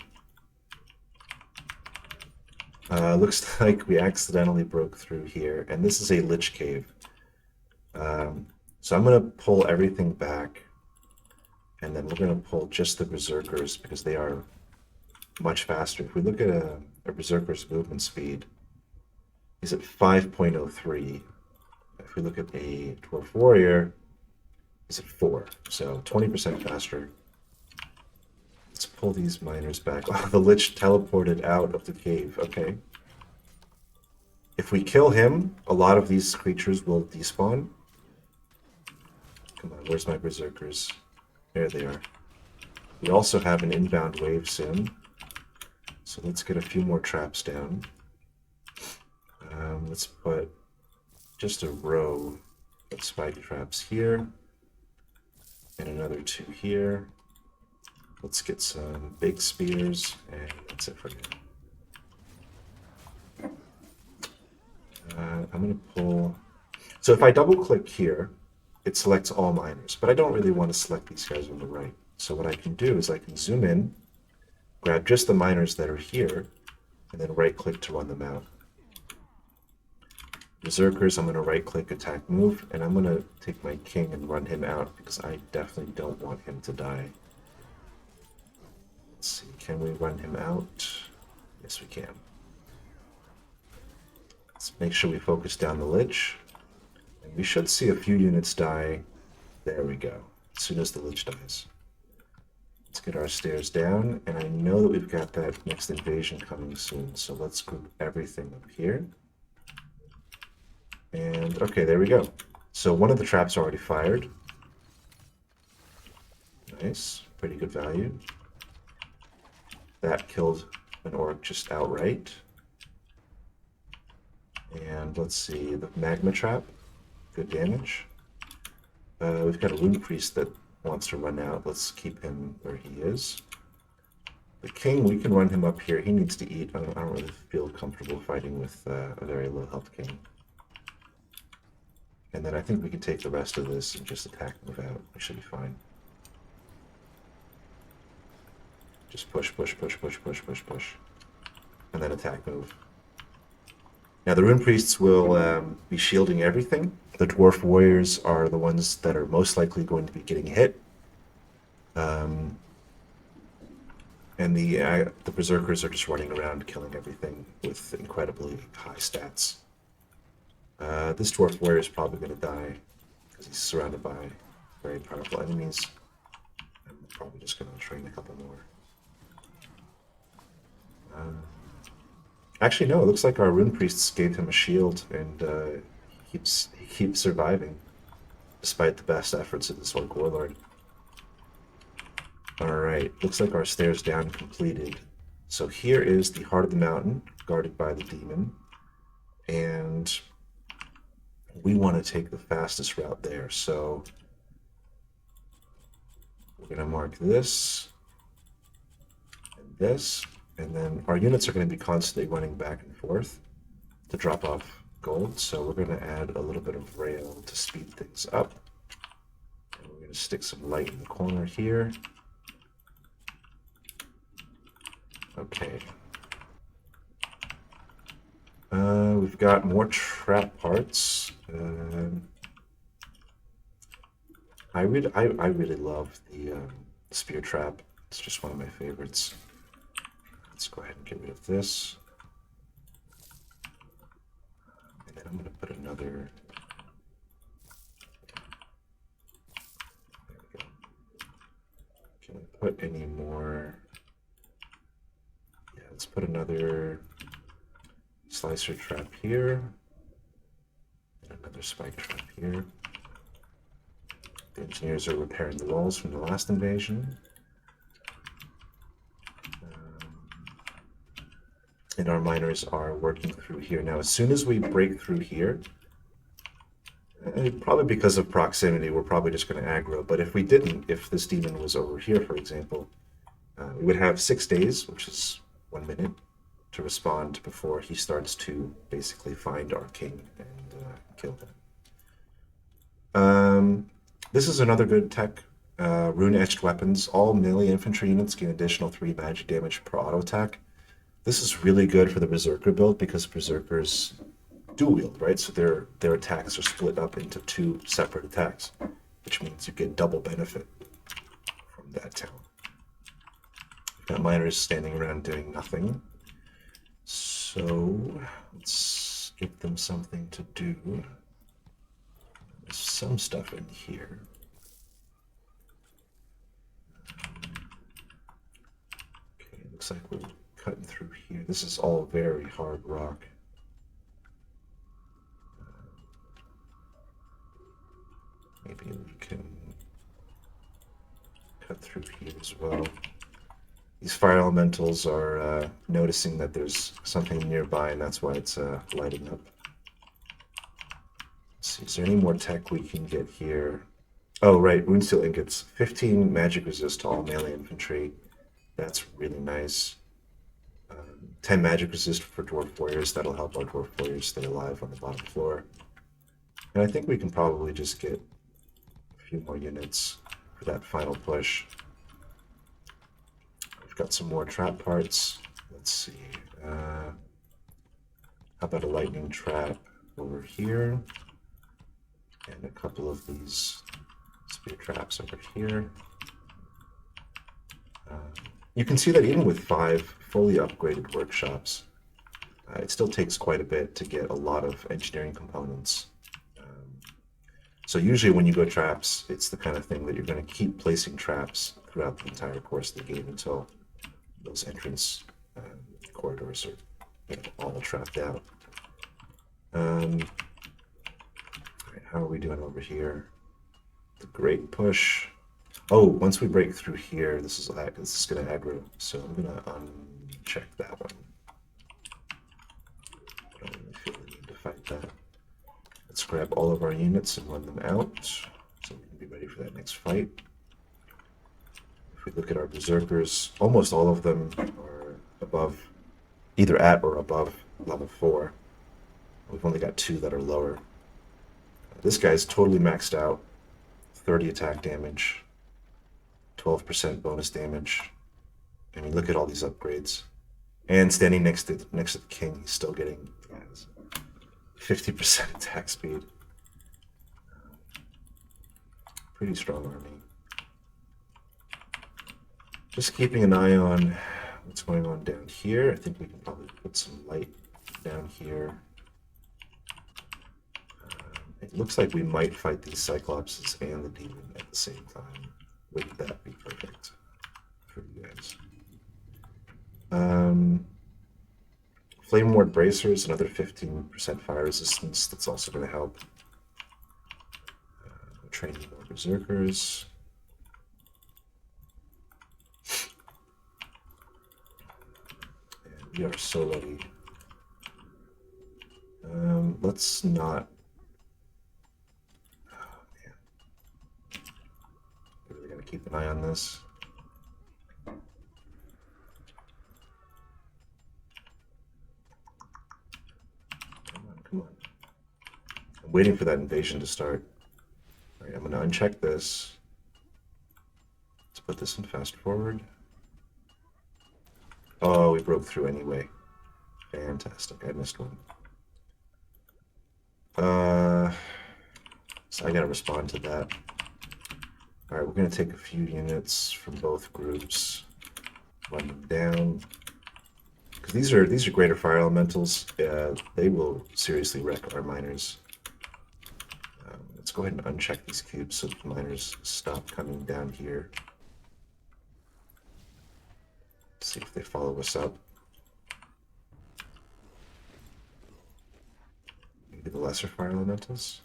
Looks like we accidentally broke through here, and this is a Lich Cave. So I'm going to pull everything back, and then we're going to pull just the Berserkers because they are much faster. If we look at a Berserker's movement speed, he's at 5.03. If we look at a Dwarf Warrior, he's at 4, so 20% faster. Let's pull these miners back. Oh, the Lich teleported out of the cave. Okay. If we kill him, a lot of these creatures will despawn. Come on, where's my Berserkers? There they are. We also have an inbound wave soon. So let's get a few more traps down. Let's put just a row of spike traps here. And another 2 here. Let's get some big spears, and that's it for now. I'm going to pull... So if I double-click here, it selects all miners, but I don't really want to select these guys on the right. So what I can do is I can zoom in, grab just the miners that are here, and then right-click to run them out. Berserkers, I'm going to right-click, attack, move, and I'm going to take my king and run him out because I definitely don't want him to die. Let's see, can we run him out? Yes, we can. Let's make sure we focus down the Lich. And we should see a few units die. There we go, as soon as the Lich dies. Let's get our stairs down, and I know that we've got that next invasion coming soon, so let's group everything up here. And okay, there we go. So one of the traps already fired. Nice, pretty good value. That killed an orc just outright. And let's see, the magma trap, good damage. We've got a rune priest that wants to run out. Let's keep him where he is. The king, we can run him up here. He needs to eat. I don't really feel comfortable fighting with a very low health king. And then I think we can take the rest of this and just attack move out. We should be fine. Just push, push, push, push, push, push, push. And then attack move. Now the rune priests will be shielding everything. The dwarf warriors are the ones that are most likely going to be getting hit. And the berserkers are just running around killing everything with incredibly high stats. This dwarf warrior is probably going to die because he's surrounded by very powerful enemies. I'm probably just going to train a couple more. Actually, no, it looks like our rune priests gave him a shield, and he keeps surviving despite the best efforts of this orc warlord. Alright, looks like our stairs down completed. So here is the heart of the mountain, guarded by the demon, and we want to take the fastest route there. So we're going to mark this and this, and then our units are going to be constantly running back and forth to drop off gold. So we're going to add a little bit of rail to speed things up. And we're going to stick some light in the corner here. Okay. We've got more trap parts. I really love the spear trap. It's just one of my favorites. Let's go ahead and get rid of this. And then I'm going to put another... There we go. Can we put any more... Yeah, let's put another slicer trap here. And another spike trap here. The engineers are repairing the walls from the last invasion. And our miners are working through here. Now, as soon as we break through here, probably because of proximity, we're probably just going to aggro. But if we didn't, if this demon was over here, for example, We would have 6 days, which is 1 minute, to respond before he starts to basically find our king and kill him. This is another good tech. Rune-etched weapons. All melee infantry units gain additional 3 magic damage per auto attack. This is really good for the Berserker build because Berserkers dual wield, right? So their attacks are split up into 2 separate attacks, which means you get double benefit from that town. We've got miners standing around doing nothing. So let's give them something to do. There's some stuff in here. Okay, looks like we're cutting through here. This is all very hard rock. Maybe we can cut through here as well. These fire elementals are noticing that there's something nearby, and that's why it's lighting up. Let's see, is there any more tech we can get here? Oh, right, Runesteel ingots. 15 magic resist to all melee infantry. That's really nice. 10 magic resist for dwarf warriors. That'll help our dwarf warriors stay alive on the bottom floor. And I think we can probably just get a few more units for that final push. We've got some more trap parts. Let's see. How about a lightning trap over here? And a couple of these spear traps over here. You can see that even with 5 fully upgraded workshops, it still takes quite a bit to get a lot of engineering components. So usually when you go traps, it's the kind of thing that you're going to keep placing traps throughout the entire course of the game until those entrance corridors are all trapped out. Right, how are we doing over here? The great push. Oh, once we break through here, this is going to aggro, so I'm going to uncheck that one. I don't really feel the need to fight that. Let's grab all of our units and run them out, so we can be ready for that next fight. If we look at our berserkers, almost all of them are above, either at or above level 4. We've only got 2 that are lower. This guy's totally maxed out. 30 attack damage, 12% bonus damage. I mean, look at all these upgrades. And standing next to the king, he's still getting 50% attack speed. Pretty strong army. Just keeping an eye on what's going on down here. I think we can probably put some light down here. It looks like we might fight these Cyclopses and the demon at the same time. Wouldn't that be perfect for you guys? Flame Ward Bracers, another 15% fire resistance. That's also going to help. Training more Berserkers. And we are so ready. Let's not... Keep an eye on this. Come on. I'm waiting for that invasion to start. All right, I'm going to uncheck this. Let's put this in fast forward. Oh, we broke through anyway. Fantastic. I missed one. So I got to respond to that. All right, we're going to take a few units from both groups, run them down. Because these are greater fire elementals. They will seriously wreck our miners. Let's go ahead and uncheck these cubes so the miners stop coming down here. Let's see if they follow us up. Maybe the lesser fire elementals?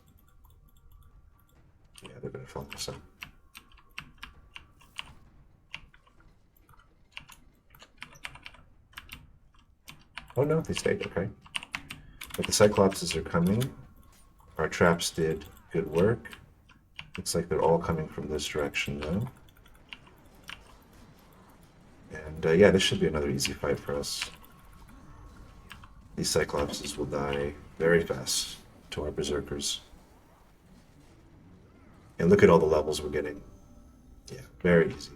Yeah, they're going to follow us up. Oh no, they stayed, okay. But the Cyclopses are coming. Our traps did good work. Looks like they're all coming from this direction though. And yeah, this should be another easy fight for us. These Cyclopses will die very fast to our Berserkers. And look at all the levels we're getting. Yeah, very easy.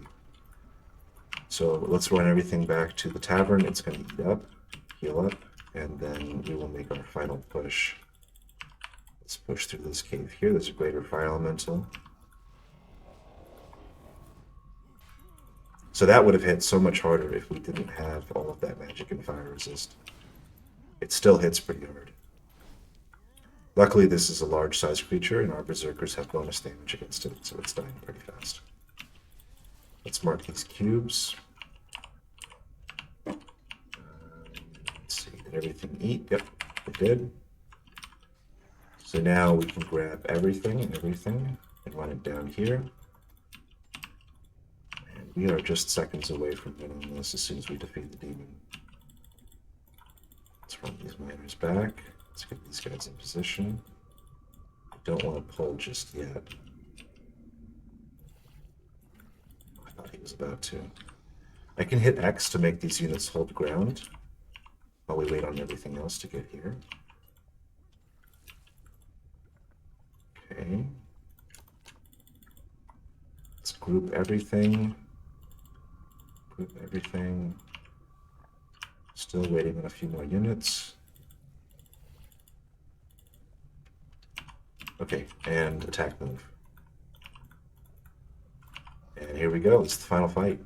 So let's run everything back to the Tavern. It's going to eat up, heal up, and then we will make our final push. Let's push through this cave here. There's a greater fire elemental. So that would have hit so much harder if we didn't have all of that magic and fire resist. It still hits pretty hard. Luckily, this is a large-sized creature, and our Berserkers have bonus damage against it, so it's dying pretty fast. Let's mark these cubes. Let's see, did everything eat? Yep, it did. So now we can grab everything, and run it down here. And we are just seconds away from winning this as soon as we defeat the demon. Let's run these miners back. Let's get these guys in position. I don't want to pull just yet. I thought he was about to. I can hit X to make these units hold ground while we wait on everything else to get here. Okay. Let's group everything. Group everything. Still waiting on a few more units. Okay, and attack move. And here we go, it's the final fight.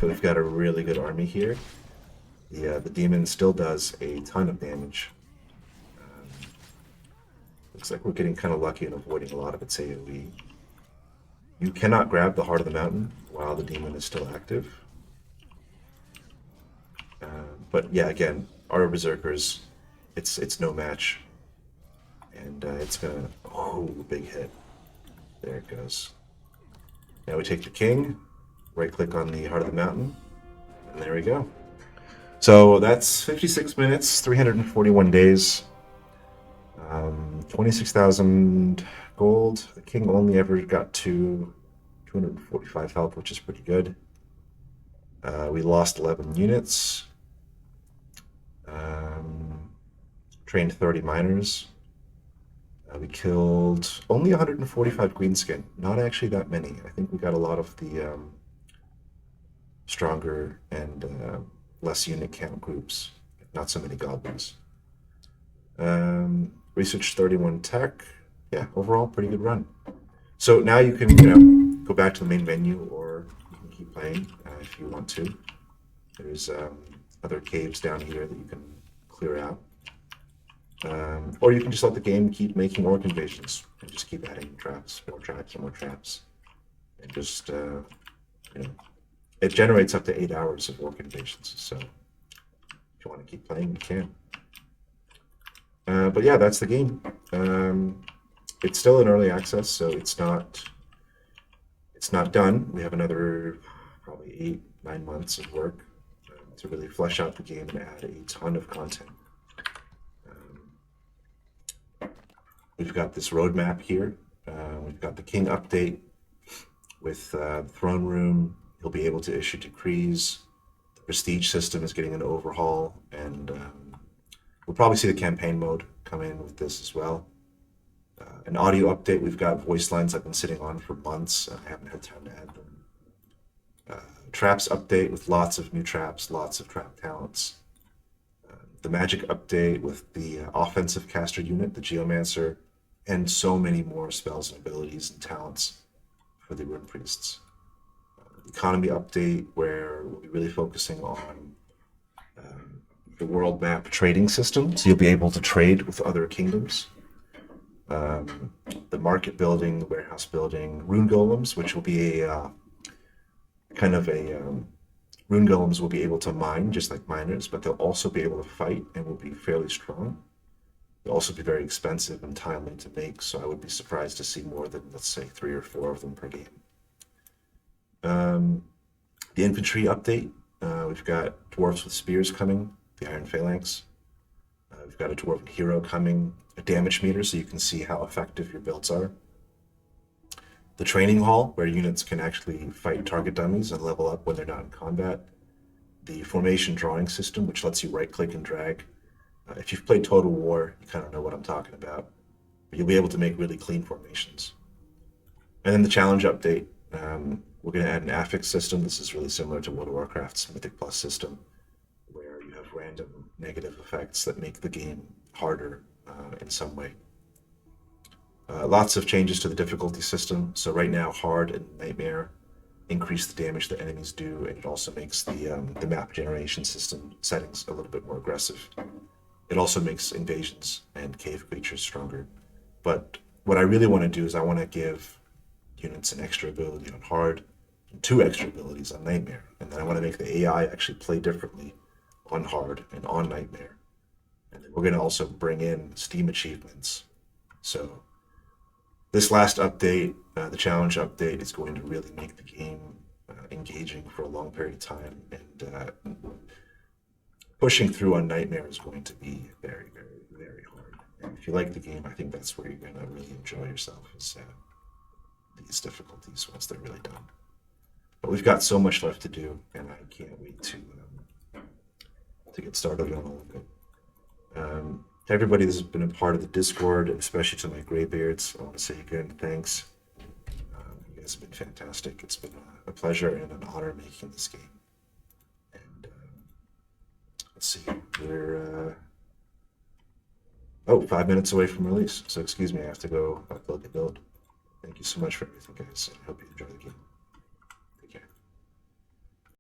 We've got a really good army here. The demon still does a ton of damage. Looks like we're getting kind of lucky in avoiding a lot of its AoE. You cannot grab the Heart of the Mountain while the demon is still active. But yeah, again, our Berserkers, it's no match. And it's gonna, oh, big hit. There it goes. Now we take the king, right click on the Heart of the Mountain, and there we go. So that's 56 minutes, 341 days, 26,000 gold. The king only ever got to 245 health, which is pretty good. We lost 11 units. Trained 30 miners. We killed only 145 greenskin. Not actually that many. I think we got a lot of the stronger and less unit count groups. Not so many goblins. Research 31 tech. Yeah, overall, pretty good run. So now you can, go back to the main menu, or you can keep playing if you want to. There's other caves down here that you can clear out. Or you can just let the game keep making orc invasions and just keep adding traps, more traps, and more traps. And just, it generates up to 8 hours of orc invasions. So if you want to keep playing, you can. But yeah, that's the game. It's still in early access, so it's not done. We have another probably 8-9 months of work to really flesh out the game and add a ton of content. We've got this roadmap here. We've got the king update with the throne room. He'll be able to issue decrees. The prestige system is getting an overhaul, and we'll probably see the campaign mode come in with this as well. An audio update. We've got voice lines I've been sitting on for months. I haven't had time to add them. Traps update with lots of new traps, lots of trap talents. The magic update with the offensive caster unit, the Geomancer, and so many more spells and abilities and talents for the Rune Priests. Economy update, where we'll be really focusing on the world map trading system, so you'll be able to trade with other kingdoms. The market building, the warehouse building, rune golems, which will be a rune golems will be able to mine just like miners, but they'll also be able to fight and will be fairly strong. They'll also be very expensive and timely to make, so I would be surprised to see more than, let's say, 3 or 4 of them per game. The infantry update, we've got dwarves with spears coming, the iron phalanx. We've got a dwarven hero coming, a damage meter so you can see how effective your builds are. the training hall, where units can actually fight target dummies and level up when they're not in combat. The formation drawing system, which lets you right-click and drag. If you've played Total War, you kind of know what I'm talking about. You'll be able to make really clean formations. And then the challenge update. We're going to add an affix system. This is really similar to World of Warcraft's Mythic Plus system, where you have random negative effects that make the game harder in some way. Lots of changes to the difficulty system. So right now, hard and nightmare increase the damage that enemies do, and it also makes the map generation system settings a little bit more aggressive. It also makes invasions and cave creatures stronger. But what I really want to do is I want to give units an extra ability on hard, and 2 extra abilities on nightmare, and then I want to make the AI actually play differently on hard and on nightmare. And then we're going to also bring in Steam achievements. So this last update, the challenge update, is going to really make the game engaging for a long period of time, and pushing through on Nightmare is going to be very, very, very hard. And if you like the game, I think that's where you're going to really enjoy yourself, is these difficulties once they're really done. But we've got so much left to do, and I can't wait to get started on all of it. To everybody that's been a part of the Discord, and especially to my graybeards, I want to say again thanks. You guys have been fantastic. It's been a pleasure and an honor making this game. And let's see, we're 5 minutes away from release. So excuse me, I have to go upload the build. Thank you so much for everything, guys. I hope you enjoy the game.